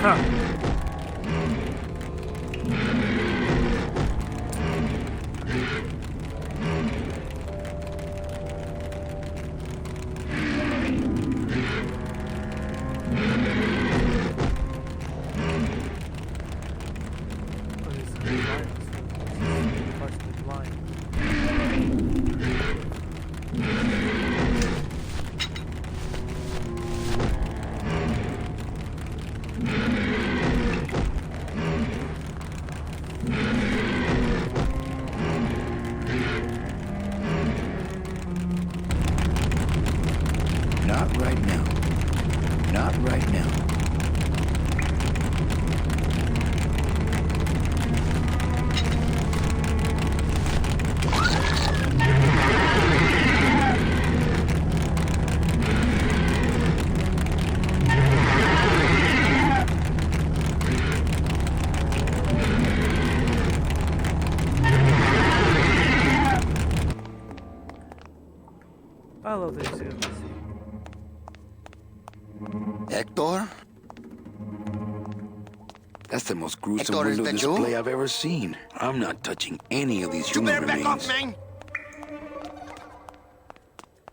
Huh. Not right now. Not right now. I love this series. Hector? That's the most gruesome Hector, is window that you? display I've ever seen. I'm not touching any of these You human better back remains. off, man!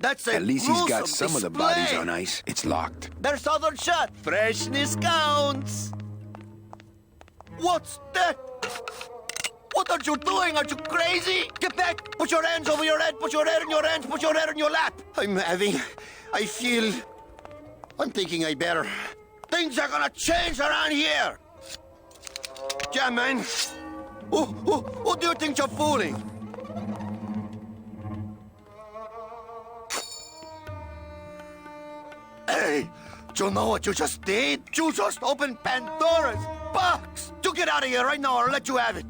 That's a At least he's got gruesome some of the display. bodies on ice. It's locked. Their southern shut. Freshness counts. What's that? What are you doing? Are you crazy? Get back! Put your hands over your head. Put your head in your hands. Put your head in your lap. I'm thinking I better. Things are gonna change around here. Yeah, man. Who do you think you're fooling? Hey, do you know what you just did? You just opened Pandora's box. You get out of here right now or I'll let you have it.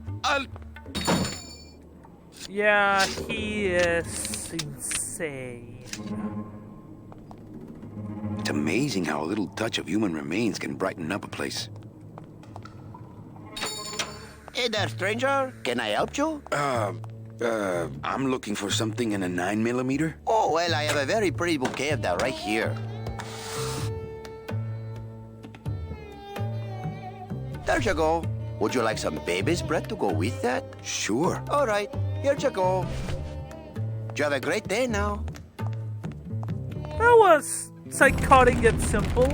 Yeah, he is insane. It's amazing how a little touch of human remains can brighten up a place. Hey there, stranger. Can I help you? I'm looking for something in a 9mm. Oh, well, I have a very pretty bouquet of that right here. There you go. Would you like some baby's breath to go with that? Sure. All right, here you go. You have a great day now. That was psychotic yet simple.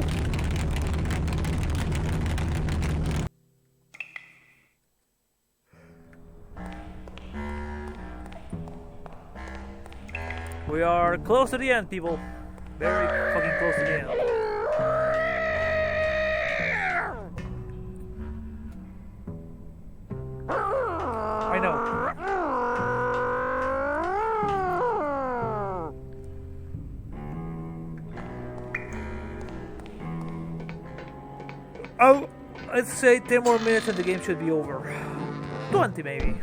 We are close to the end, people. Very fucking close to the end. I know. Oh, let's say 10 more minutes and the game should be over. 20 maybe.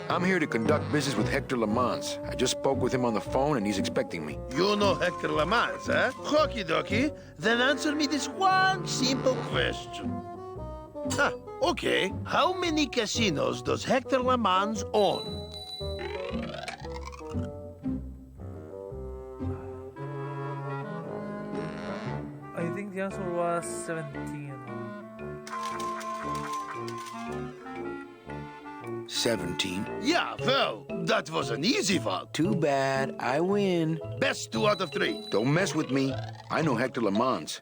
I'm here to conduct business with Hector Lamans. I just spoke with him on the phone and he's expecting me. You know Hector Lamans, eh? Okie dokie. Then answer me this one simple question. Okay. How many casinos does Hector Lamans own? I think the answer was 17. 17. Yeah, well, that was an easy one. Too bad. I win. Best 2 out of 3. Don't mess with me. I know Hector Lamans.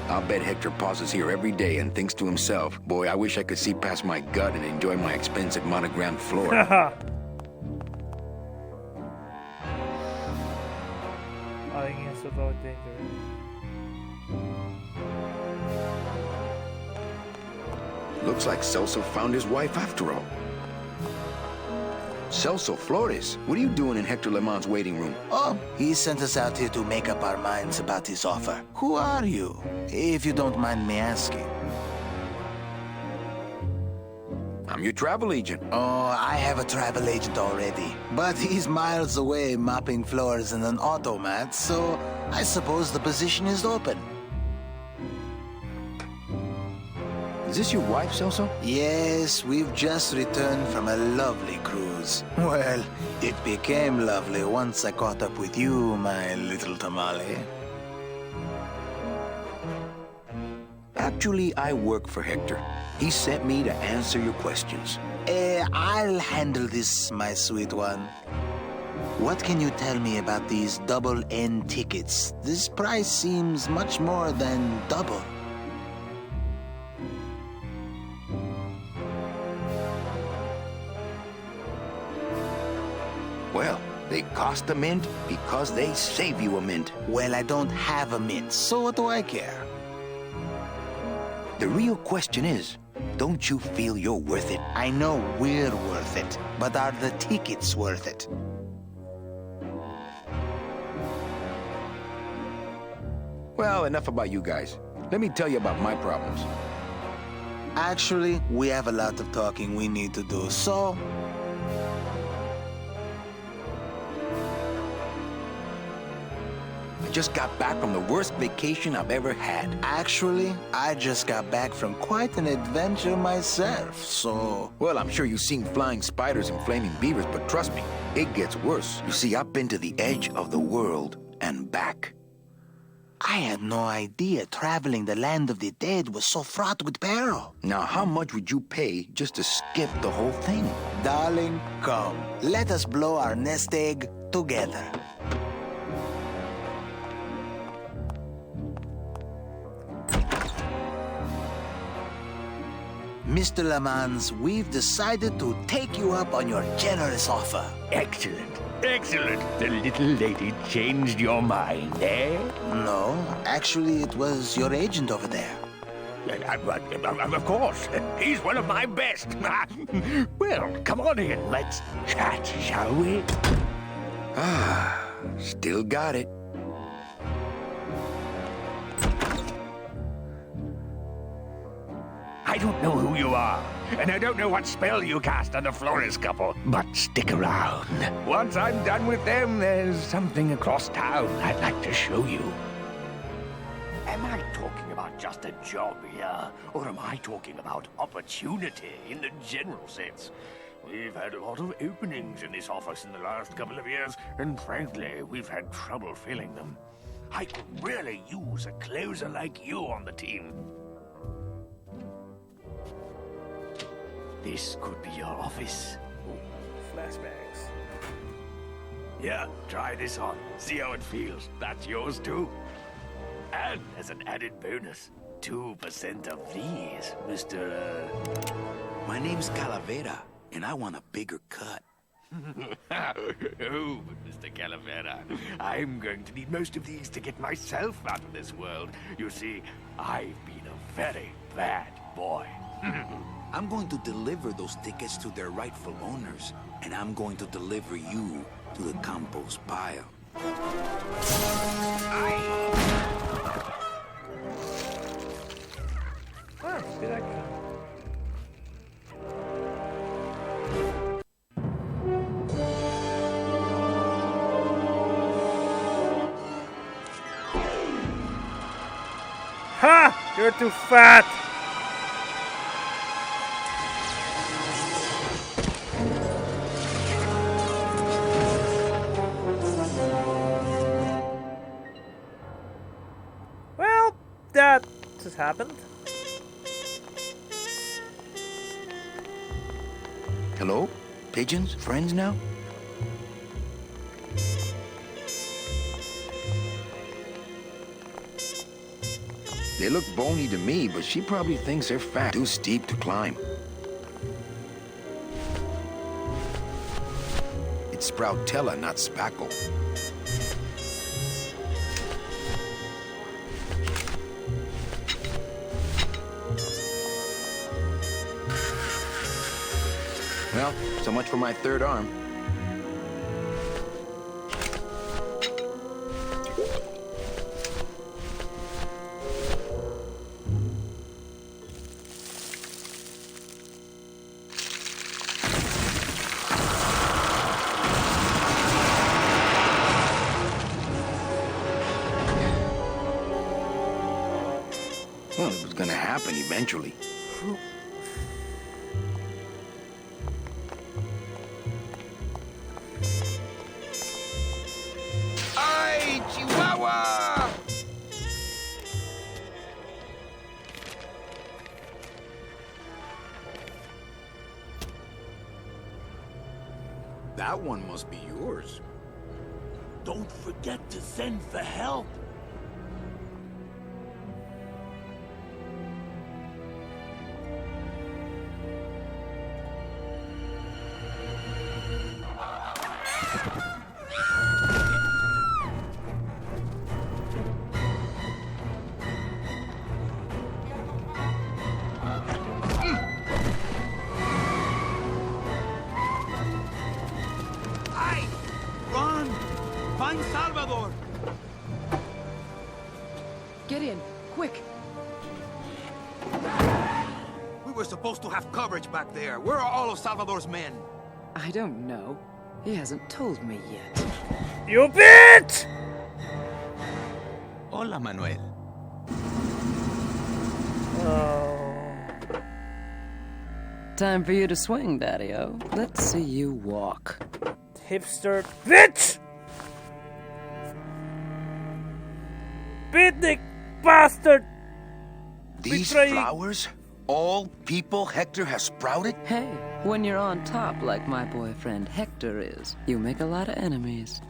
I'll bet Hector pauses here every day and thinks to himself, boy, I wish I could see past my gut and enjoy my expensive monogrammed floor. I think it's about dangerous. Looks like Celso found his wife after all. Celso Flores, what are you doing in Hector Lamans' waiting room? Oh, he sent us out here to make up our minds about his offer. Who are you, if you don't mind me asking? I'm your travel agent. Oh, I have a travel agent already. But he's miles away mopping floors in an automat, so I suppose the position is open. Is this your wife, Celso? Yes, we've just returned from a lovely cruise. Well, it became lovely once I caught up with you, my little tamale. Actually, I work for Hector. He sent me to answer your questions. I'll handle this, my sweet one. What can you tell me about these double N tickets? This price seems much more than double. Well, they cost a mint because they save you a mint. Well, I don't have a mint, so what do I care? The real question is, don't you feel you're worth it? I know we're worth it, but are the tickets worth it? Well, enough about you guys. Let me tell you about my problems. Actually, we have a lot of talking we need to do, so... I just got back from the worst vacation I've ever had. Actually, I just got back from quite an adventure myself, so... Well, I'm sure you've seen flying spiders and flaming beavers, but trust me, it gets worse. You see, I've been to the edge of the world and back. I had no idea traveling the land of the dead was so fraught with peril. Now, how much would you pay just to skip the whole thing? Darling, come. Let us blow our nest egg together. Mr. Lamans, we've decided to take you up on your generous offer. Excellent. Excellent. The little lady changed your mind, eh? No, actually, it was your agent over there. Of course. He's one of my best. Well, come on in. Let's chat, shall we? Still got it. I don't know who you are, and I don't know what spell you cast on the Flores couple, but stick around. Once I'm done with them, there's something across town I'd like to show you. Am I talking about just a job here, or am I talking about opportunity in the general sense? We've had a lot of openings in this office in the last couple of years, and frankly, we've had trouble filling them. I could really use a closer like you on the team. This could be your office. Flashbacks. Yeah, try this on. See how it feels. That's yours too. And as an added bonus, 2% of these, Mr. My name's Calavera, and I want a bigger cut. Oh, but Mr. Calavera, I'm going to need most of these to get myself out of this world. You see, I've been a very bad boy. I'm going to deliver those tickets to their rightful owners, and I'm going to deliver you to the compost pile. Good action. Ha! You're too fat! Well, that just happened. Hello? Pigeons? Friends now? They look bony to me, but she probably thinks they're fat. Too steep to climb. It's Sproutella, not Spackle. Well, so much for my third arm. Well, it was gonna happen eventually. Ay, Chihuahua! That one must be yours. Don't forget to send for help. Ay! Run! Find Salvador! Get in, quick. We were supposed to have coverage back there. Where are all of Salvador's men? I don't know. He hasn't told me yet. You bitch! Hola, Manuel. Time for you to swing, Daddy-O. Let's see you walk. Hipster bitch! Beatnik bastard! These Betraying. flowers? All people Hector has sprouted? Hey, when you're on top like my boyfriend Hector is, you make a lot of enemies.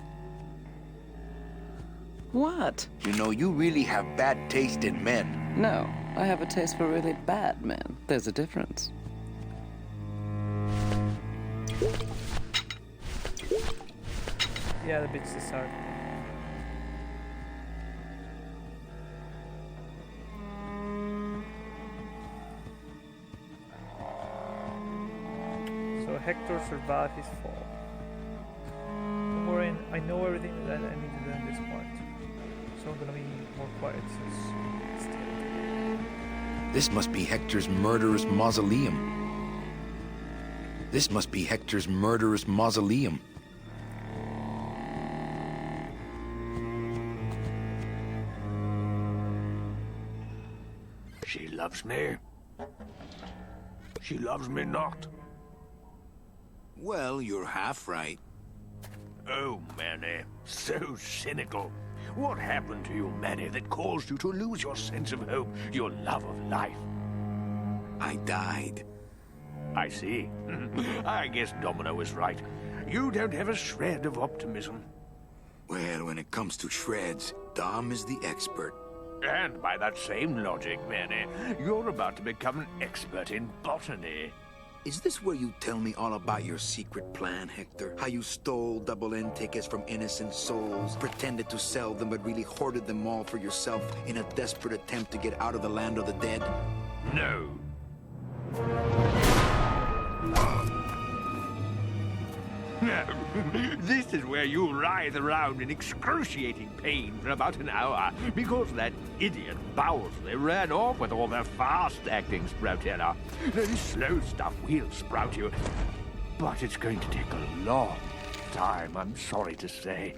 What? You know, you really have bad taste in men. No, I have a taste for really bad men. There's a difference. Yeah, the bitch is hard. So Hector survived his fall. Don't worry, I know everything that I need to do in this part. So I'm gonna be more quiet since it's dead. This must be Hector's murderous mausoleum. This must be Hector's murderous mausoleum. She loves me. She loves me not. Well, you're half right. Oh, Manny, so cynical. What happened to you, Manny, that caused you to lose your sense of hope, your love of life? I died. I see. I guess Domino was right. You don't have a shred of optimism. Well, when it comes to shreds, Dom is the expert. And by that same logic, Manny, you're about to become an expert in botany. Is this where you tell me all about your secret plan, Hector? How you stole double-end tickets from innocent souls, pretended to sell them, but really hoarded them all for yourself in a desperate attempt to get out of the land of the dead? No. This is where you writhe around in excruciating pain for about an hour because that idiot Bowsley ran off with all the fast-acting Sproutella. This slow stuff will sprout you, but it's going to take a long time, I'm sorry to say.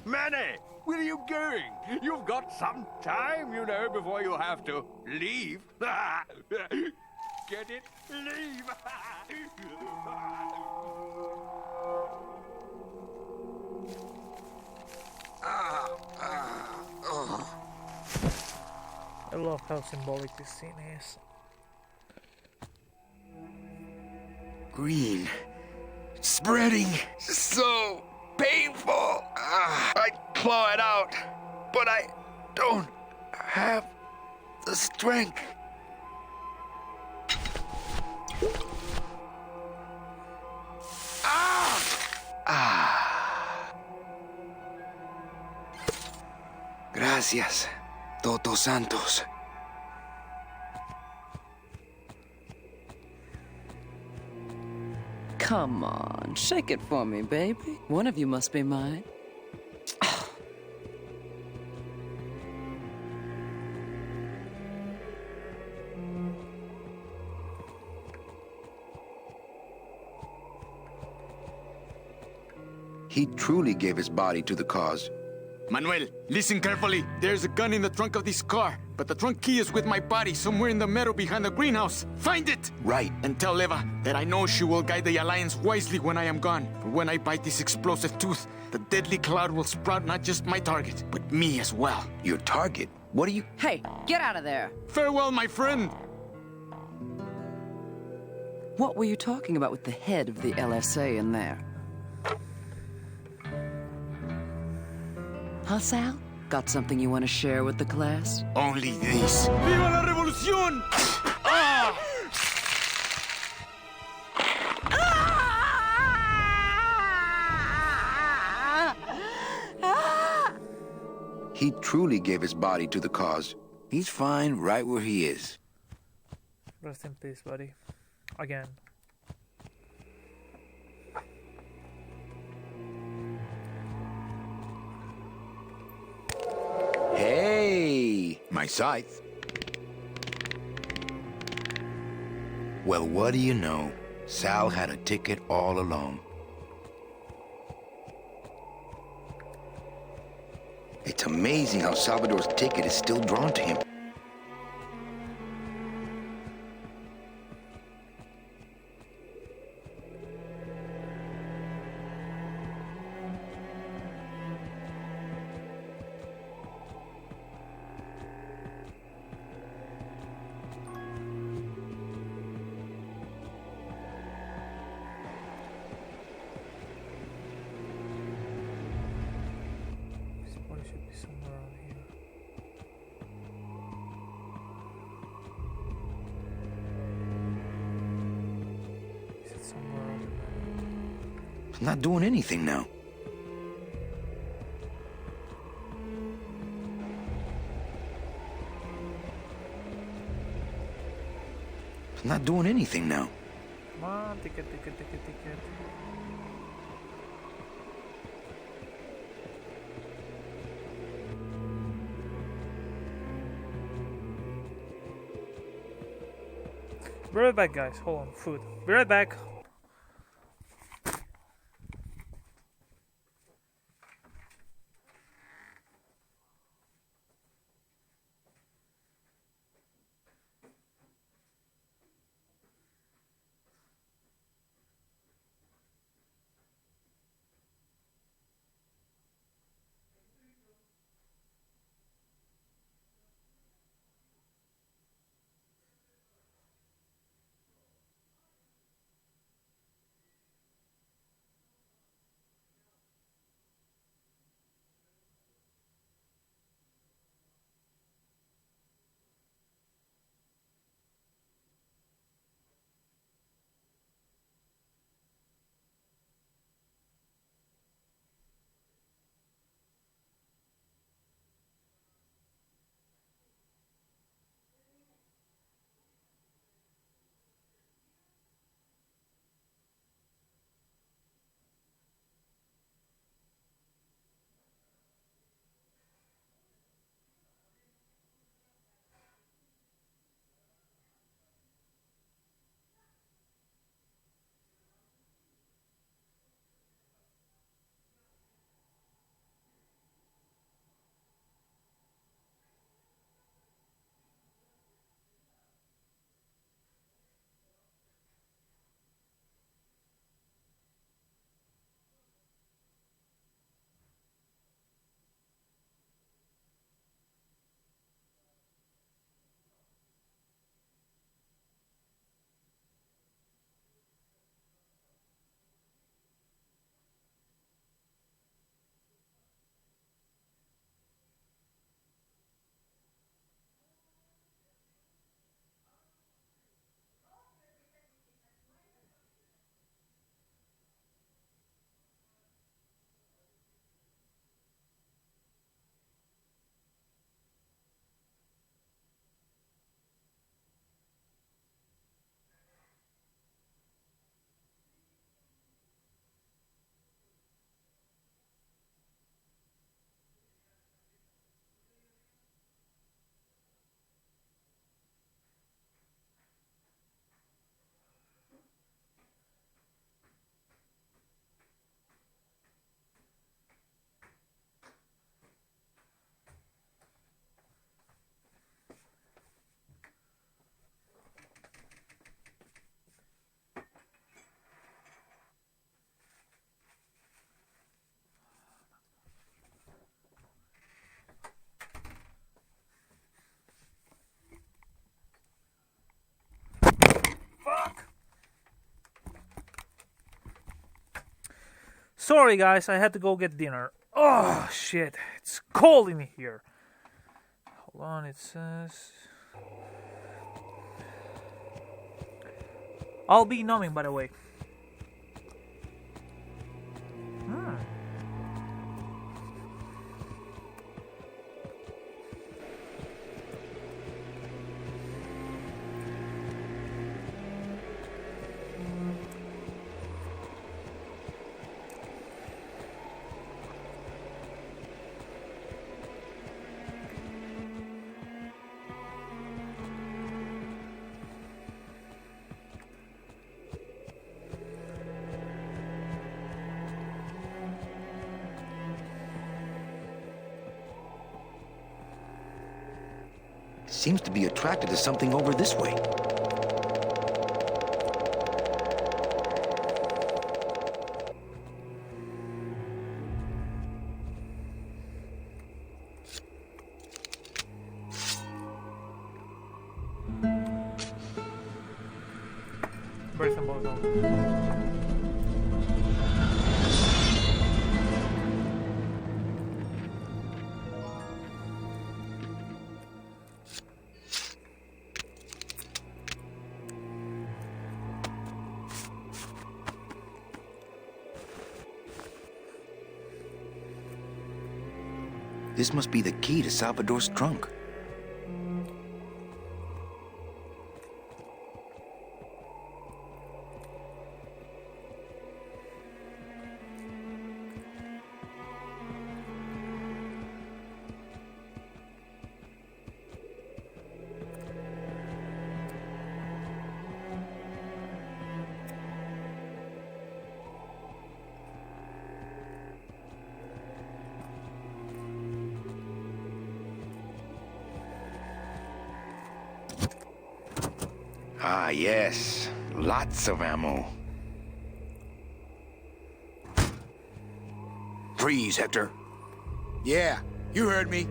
Manny, where are you going? You've got some time, you know, before you have to leave. Get it? Leave! I love how symbolic this scene is. Green. Spreading. So painful. I claw it out, but I don't have the strength. Gracias, Toto Santos. Come on, shake it for me, baby. One of you must be mine. He truly gave his body to the cause. Manuel, listen carefully. There's a gun in the trunk of this car, but the trunk key is with my body somewhere in the meadow behind the greenhouse. Find it! Right. And tell Eva that I know she will guide the Alliance wisely when I am gone. For when I bite this explosive tooth, the deadly cloud will sprout not just my target, but me as well. Your target? What are you... Hey, get out of there! Farewell, my friend! What were you talking about with the head of the LSA in there? Huh, Sal? Got something you want to share with the class? Only this. Viva la revolución! Ah! He truly gave his body to the cause. He's fine right where he is. Rest in peace, buddy. Again. Hey, my scythe. Well, what do you know? Sal had a ticket all along. It's amazing how Salvador's ticket is still drawn to him. It's not doing anything now. It's not doing anything now. Come on, ticket. Be right back, guys. Hold on, food. Be right back. Sorry, guys, I had to go get dinner. Oh, shit. It's cold in here. Hold on, it says... I'll be numbing, by the way. Seems to be attracted to something over this way. Very simple. This must be the key to Salvador's trunk. Ah, yes. Lots of ammo. Freeze, Hector. Yeah, you heard me.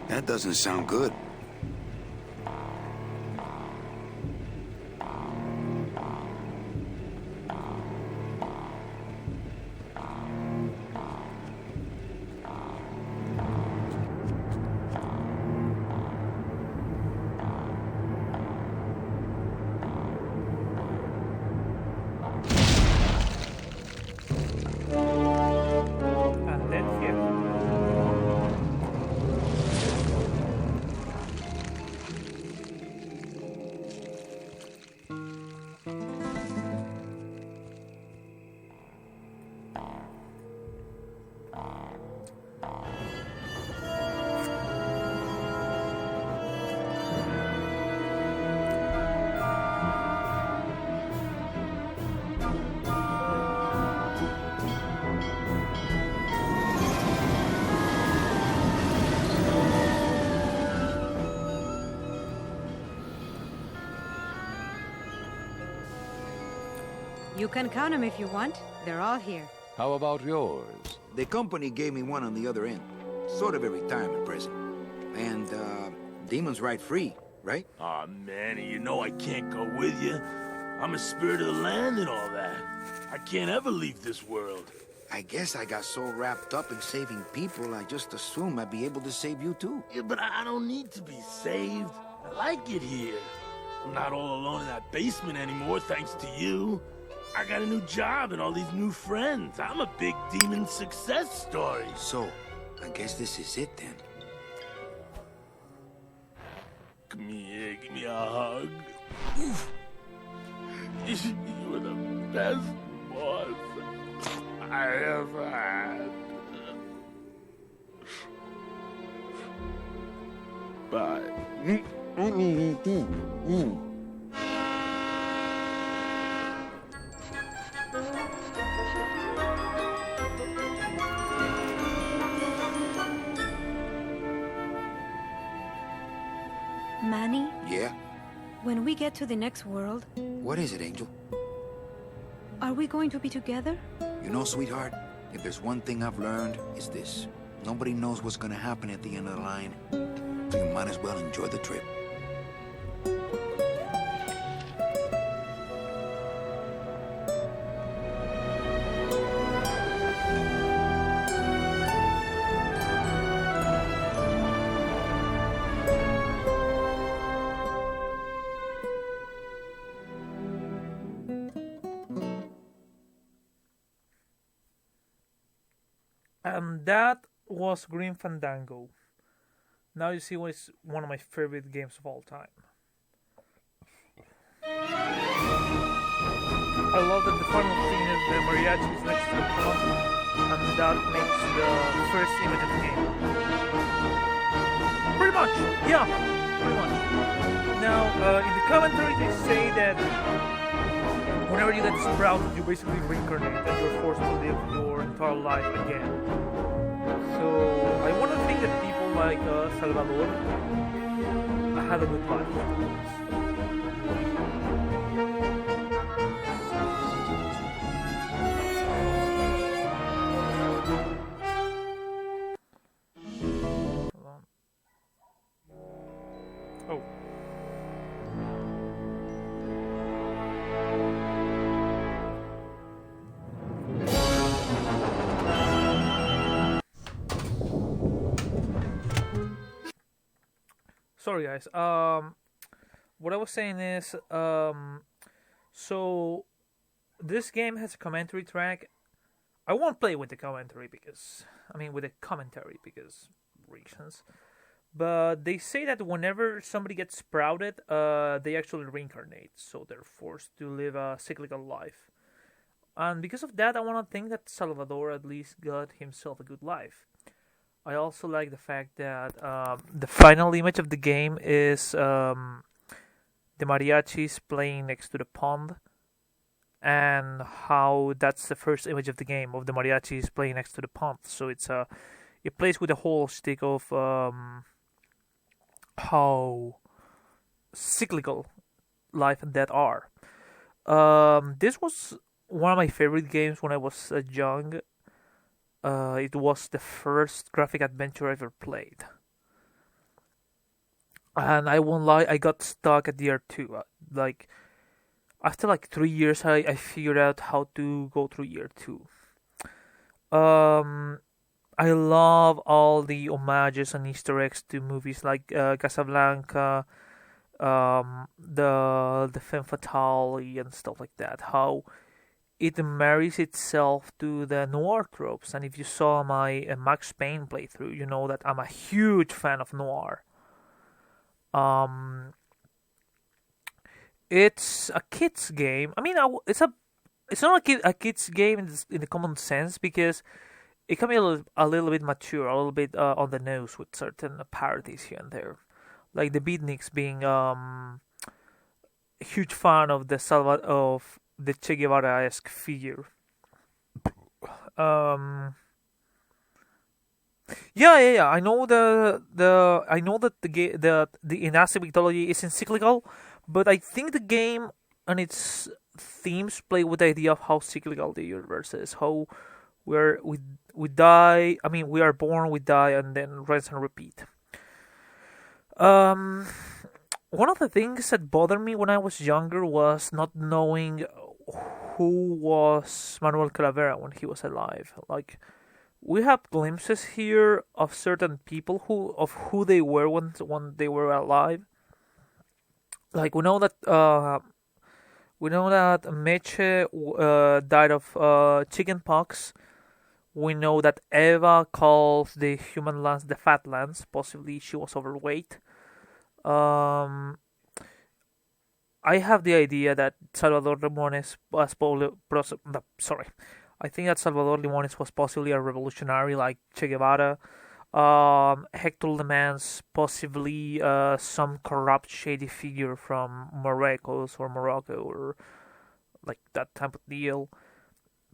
That doesn't sound good. And then here. You can count them if you want. They're all here. How about yours? The company gave me one on the other end. Sort of a retirement present. And, demons ride free, right? Aw, Manny, you know I can't go with you. I'm a spirit of the land and all that. I can't ever leave this world. I guess I got so wrapped up in saving people, I just assumed I'd be able to save you too. Yeah, but I don't need to be saved. I like it here. I'm not all alone in that basement anymore, thanks to you. I got a new job and all these new friends. I'm a big demon success story. So, I guess this is it then. Come here, give me a hug. You were the best boss I ever had. Bye. Manny, Yeah? when we get to the next world, What is it, Angel? are we going to be together? You know, sweetheart, if there's one thing I've learned, it's this. Nobody knows what's gonna happen at the end of the line. So you might as well enjoy the trip. And that was Green Fandango. Now you see what is one of my favorite games of all time. I love that the final scene is the mariachis next to the pond, and that makes the first image of the game. Pretty much, yeah, pretty much. Now, in the commentary they say that whenever you get sprouted, you basically reincarnate and you're forced to live your entire life again. So I want to think that people like Salvador had a good life. Hold on. Oh. Sorry, guys. What I was saying is, so this game has a commentary track. I won't play with the commentary because, with the commentary because reasons. But they say that whenever somebody gets sprouted, they actually reincarnate, so they're forced to live a cyclical life. And because of that, I want to think that Salvador at least got himself a good life. I also like the fact that the final image of the game is the mariachis playing next to the pond, and how that's the first image of the game of the mariachis playing next to the pond. So it plays with the whole stick of how cyclical life and death are. This was one of my favorite games when I was young. It was the first graphic adventure I ever played. And I won't lie, I got stuck at year 2. After 3 years, I figured out how to go through year 2. I love all the homages and Easter eggs to movies like Casablanca, the Femme Fatale, and stuff like that. How it marries itself to the noir tropes. And if you saw my Max Payne playthrough, you know that I'm a huge fan of noir. It's a kid's game. It's not a kid's game in the common sense, because it can be a little bit mature, a little bit on the nose with certain parodies here and there, like the Beatniks being a huge fan of the Che Guevara-esque figure. Yeah. I know I know that the Inactive mythology is encyclical, but I think the game and its themes play with the idea of how cyclical the universe is. How we die. We are born, we die, and then rinse and repeat. One of the things that bothered me when I was younger was not knowing who was Manuel Calavera when he was alive. We have glimpses here of certain people who they were when they were alive. We know that Meche died of chickenpox. We know that Eva calls the human lands the fat lands. Possibly she was overweight. I I have the idea that Salvador Limones was I think that Salvador Limones was possibly a revolutionary like Che Guevara. Hector Le Mans possibly some corrupt, shady figure from Morocco or like that type of deal.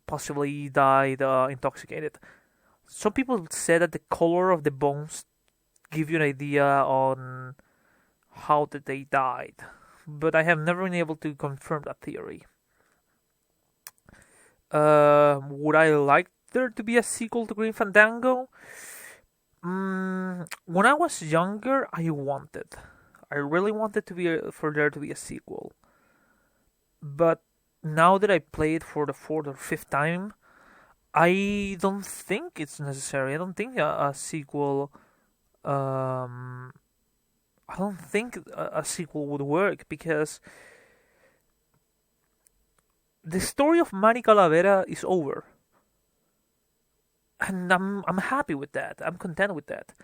Possibly died intoxicated. Some people said that the color of the bones give you an idea on how that they died, but I have never been able to confirm that theory. Would I like there to be a sequel to Green Fandango? When I was younger, I really wanted for there to be a sequel. But now that I played for the 4th or 5th time, I don't think it's necessary. I don't think a sequel. I don't think a sequel would work because the story of Manny Calavera is over, and I'm happy with that. I'm content with that.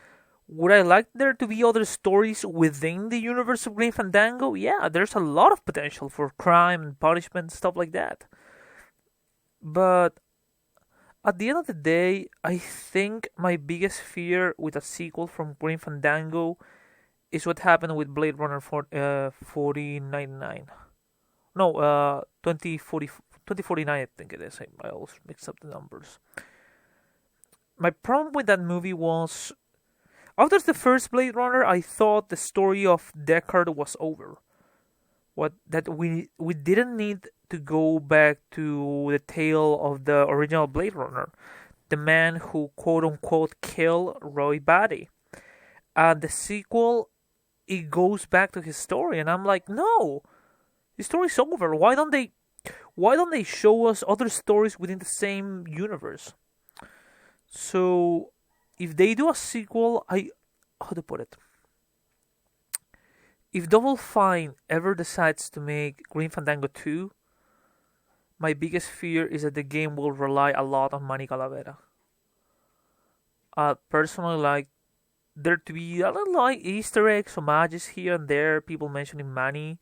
Would I like there to be other stories within the universe of Green Fandango? Yeah, there's a lot of potential for crime and punishment, stuff like that. But at the end of the day, I think my biggest fear with a sequel from Green Fandango is what happened with Blade Runner 4099. No, 2049 I think it is. I always mix up the numbers. My problem with that movie was, after the first Blade Runner, I thought the story of Deckard was over. We didn't need to go back to the tale of the original Blade Runner, the man who quote unquote killed Roy Batty. And the sequel, it goes back to his story, and I'm like, no, the story's over. Why don't they show us other stories within the same universe? So if they do a sequel, how to put it? If Double Fine ever decides to make Green Fandango 2, my biggest fear is that the game will rely a lot on Manny Calavera. Personally, like there to be a little like Easter eggs, homages here and there, people mentioning Manny,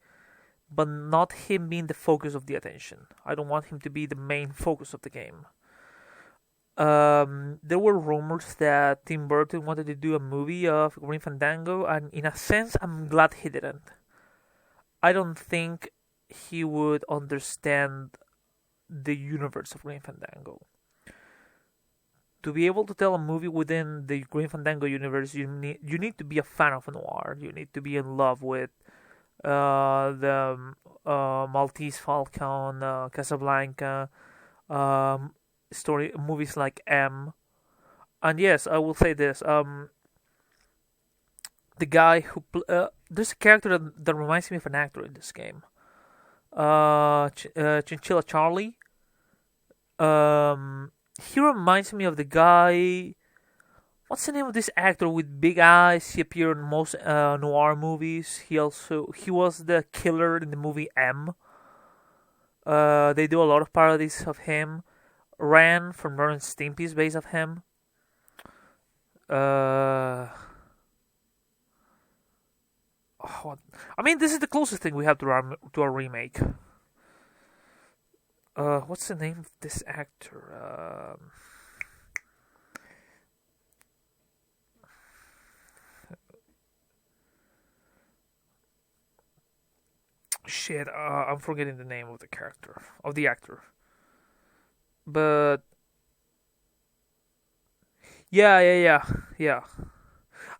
but not him being the focus of the attention. I don't want him to be the main focus of the game. There were rumors that Tim Burton wanted to do a movie of Green Fandango, and in a sense, I'm glad he didn't. I don't think he would understand the universe of Green Fandango. To be able to tell a movie within the Green Fandango universe, you need to be a fan of noir. You need to be in love with the Maltese Falcon, Casablanca, movies like M. And yes, I will say this. The guy who there's a character that reminds me of an actor in this game. Chinchilla Charlie. He reminds me of the guy. What's the name of this actor with big eyes? He appeared in most noir movies. He was the killer in the movie M. They do a lot of parodies of him. Ran from Ren and Stimpy's based of him. I mean, this is the closest thing we have to a remake. What's the name of this actor? I'm forgetting the name of the actor. But yeah.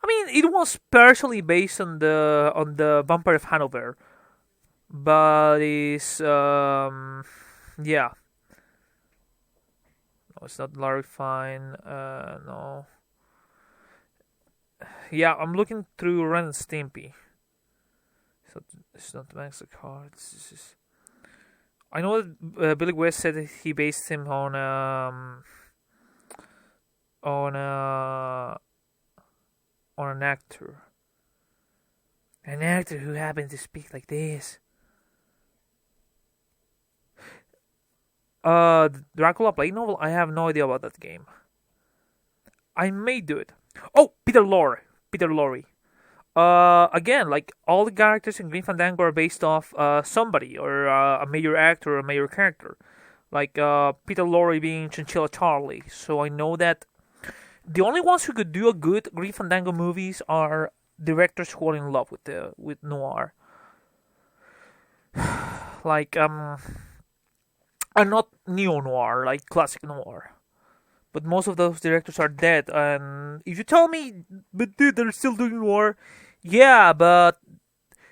I mean, it was partially based on the Vampire of Hanover, but it's yeah. No, it's not Larry Fine. No. Yeah, I'm looking through Ren and Stimpy. So it's not Max the Card. I know that Billy West said that he based him on an actor. An actor who happened to speak like this. Dracula Play Novel? I have no idea about that game. I may do it. Oh, Peter Lorre. again, like all the characters in Green Fandango are based off somebody or a major actor or a major character, like Peter Lorre being Chinchilla Charlie. So I know that the only ones who could do a good Green Fandango movies are directors who are in love with noir. Like and not neo noir, like classic noir. But most of those directors are dead, and if you tell me, but dude, they're still doing noir, yeah, but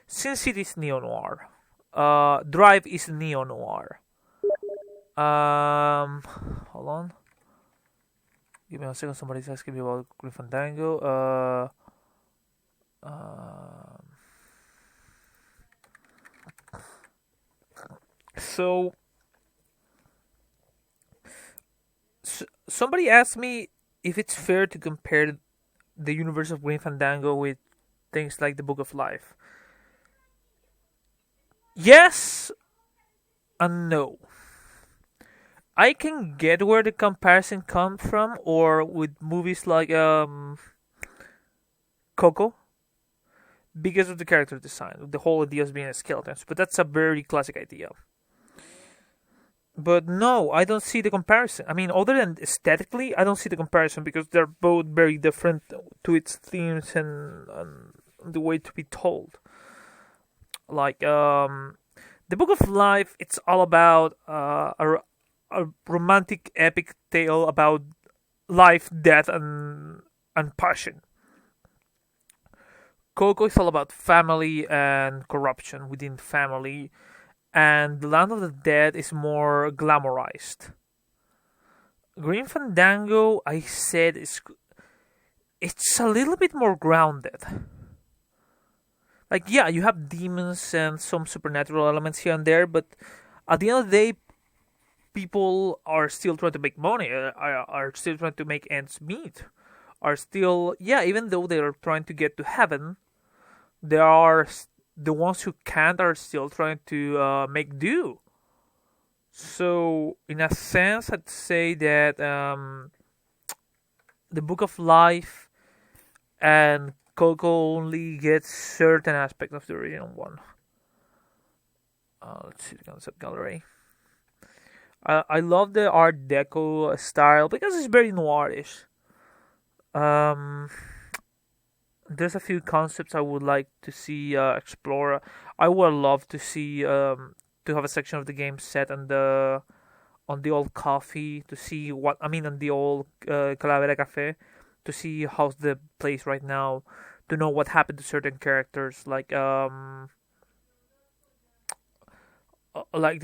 Sin City is neo noir, Drive is neo noir. Hold on, give me a second. Somebody's asking me about Green Fandango. So somebody asked me if it's fair to compare the universe of Green Fandango with things like the Book of Life. Yes and no. I can get where the comparison comes from, or with movies like Coco, because of the character design, the whole idea of being a skeleton. But that's a very classic idea. But no, I don't see the comparison. I mean, other than aesthetically, I don't see the comparison because they're both very different to its themes and the way to be told. Like, the Book of Life, it's all about a romantic epic tale about life, death, and passion. Coco is all about family and corruption within family. And The Land of the Dead is more glamorized. Green Fandango, I said, it's a little bit more grounded. Like, yeah, you have demons and some supernatural elements here and there, but at the end of the day, people are still trying to make money, are still trying to make ends meet, are still, yeah, even though they are trying to get to heaven, there are the ones who can't are still trying to make do. So, in a sense, I'd say that the Book of Life and Coco only gets certain aspects of the original one. Let's see the concept gallery. I love the Art Deco style because it's very noirish. There's a few concepts I would like to see explore. I would love to see to have a section of the game set on the old coffee, to see what I mean on the old Calavera Cafe, to see how's the place right now, to know what happened to certain characters like the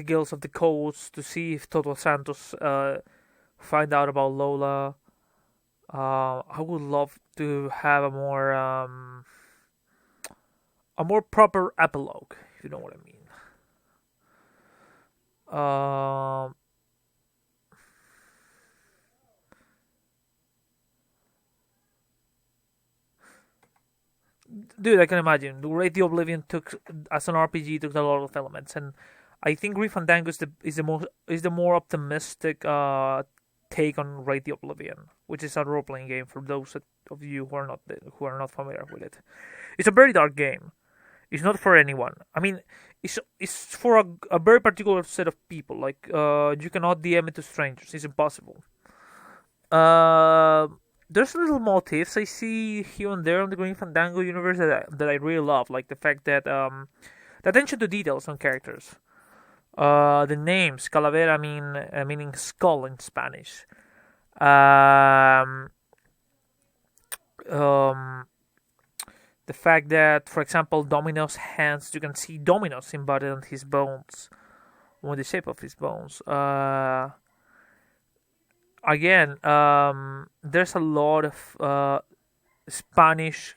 Guilds of the Coast, to see if Toto Santos find out about Lola. I would love to have a more proper epilogue, if you know what I mean. Dude, I can imagine. The Raid the Oblivion took, as an RPG, took a lot of elements, and I think Green Fandango is the more optimistic take on Raid the Oblivion, which is a role playing game for those of you who are not familiar with it. It's a very dark game. It's not for anyone. I mean, it's for a very particular set of people. Like you cannot DM it to strangers. It's impossible. There's little motifs I see here and there on the Green Fandango universe that I really love, like the fact that the attention to details on characters. The names, Calavera meaning skull in Spanish. The fact that, for example, Domino's hands, you can see Domino's embodied on his bones, or the shape of his bones. Again, there's a lot of Spanish.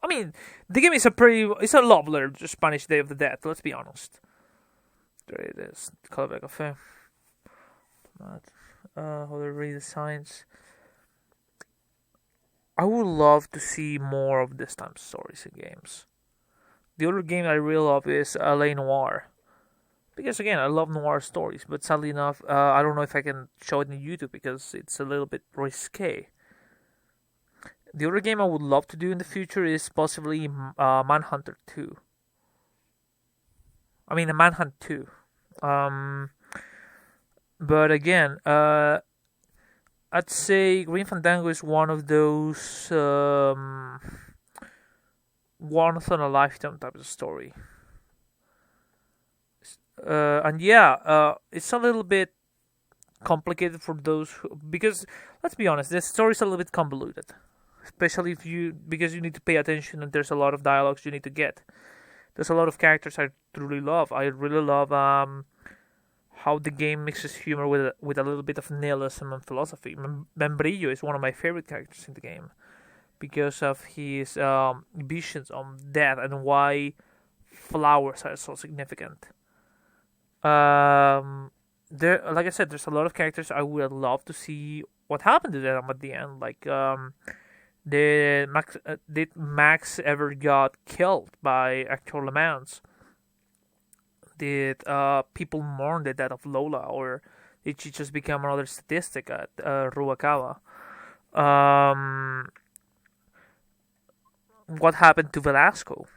I mean, the game is it's a love letter to Spanish Day of the Dead. Let's be honest. There it is, Calavera Cafe. Other redesigns. I would love to see more of this type of stories in games. The other game I really love is LA Noire. Because again, I love noir stories, but sadly enough, I don't know if I can show it on YouTube because it's a little bit risque. The other game I would love to do in the future is possibly Manhunter 2. I mean, Manhunt 2. But again, I'd say Green Fandango is one of those once in a lifetime type of story. And yeah, it's a little bit complicated for those because let's be honest, this story is a little bit convoluted, especially because you need to pay attention and there's a lot of dialogues you need to get. There's a lot of characters I truly love. I really love how the game mixes humor with a little bit of nihilism and philosophy. Membrillo is one of my favorite characters in the game because of his visions on death and why flowers are so significant. There, like I said, there's a lot of characters I would love to see what happened to them at the end. Like, did Max ever got killed by Hector Le Mans? Did people mourn the death of Lola, or did she just become another statistic at Ruakawa? What happened to Velasco?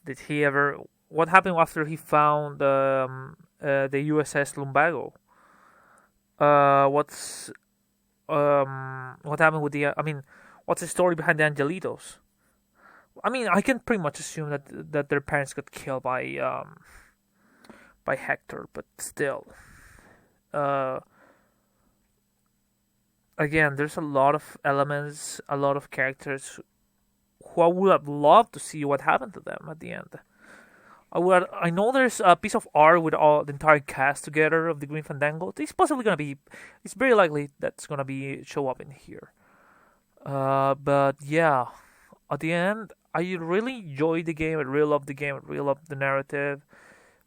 Did he ever? What happened after he found the USS Lumbago? What happened with the? I mean, what's the story behind the Angelitos? I mean, I can pretty much assume that their parents got killed by Hector, but still, again, there's a lot of elements, a lot of characters who I would have loved to see what happened to them at the end. I know there's a piece of art with all the entire cast together of the Green Fandango. It's very likely that's gonna be show up in here. But yeah, at the end, I really enjoyed the game. I really love the game. I really love the narrative.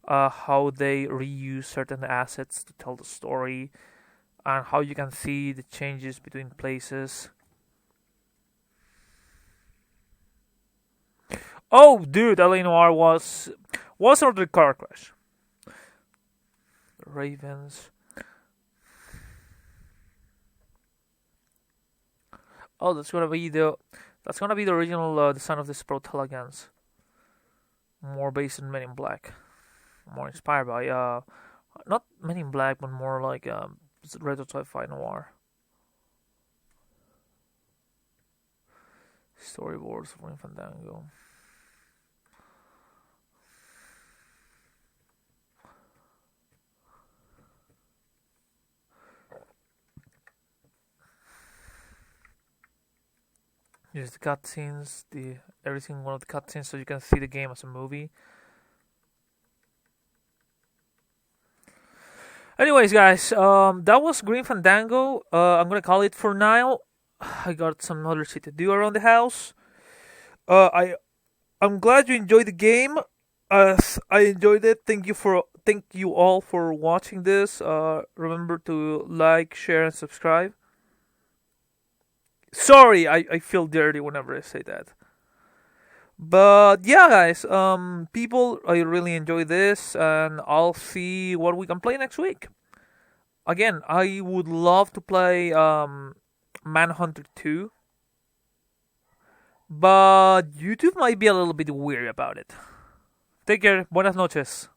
How they reuse certain assets to tell the story, and how you can see the changes between places. Oh, dude, LA Noire was another car crash. The Ravens. Oh, that's gonna be the original design of the Protelagans. More based on Men in Black. More inspired by not Men in Black, but more like retro sci-fi noir. Storyboards for Green Fandango. Here's the cutscenes, every single one of the cutscenes, so you can see the game as a movie. Anyways, guys, that was Green Fandango. I'm gonna call it for now. I got some other shit to do around the house. I'm glad you enjoyed the game. As I enjoyed it. Thank you all for watching this. Remember to like, share, and subscribe. Sorry, I feel dirty whenever I say that. But yeah, guys, people, I really enjoy this, and I'll see what we can play next week. Again, I would love to play Manhunter 2, but YouTube might be a little bit weary about it. Take care, buenas noches.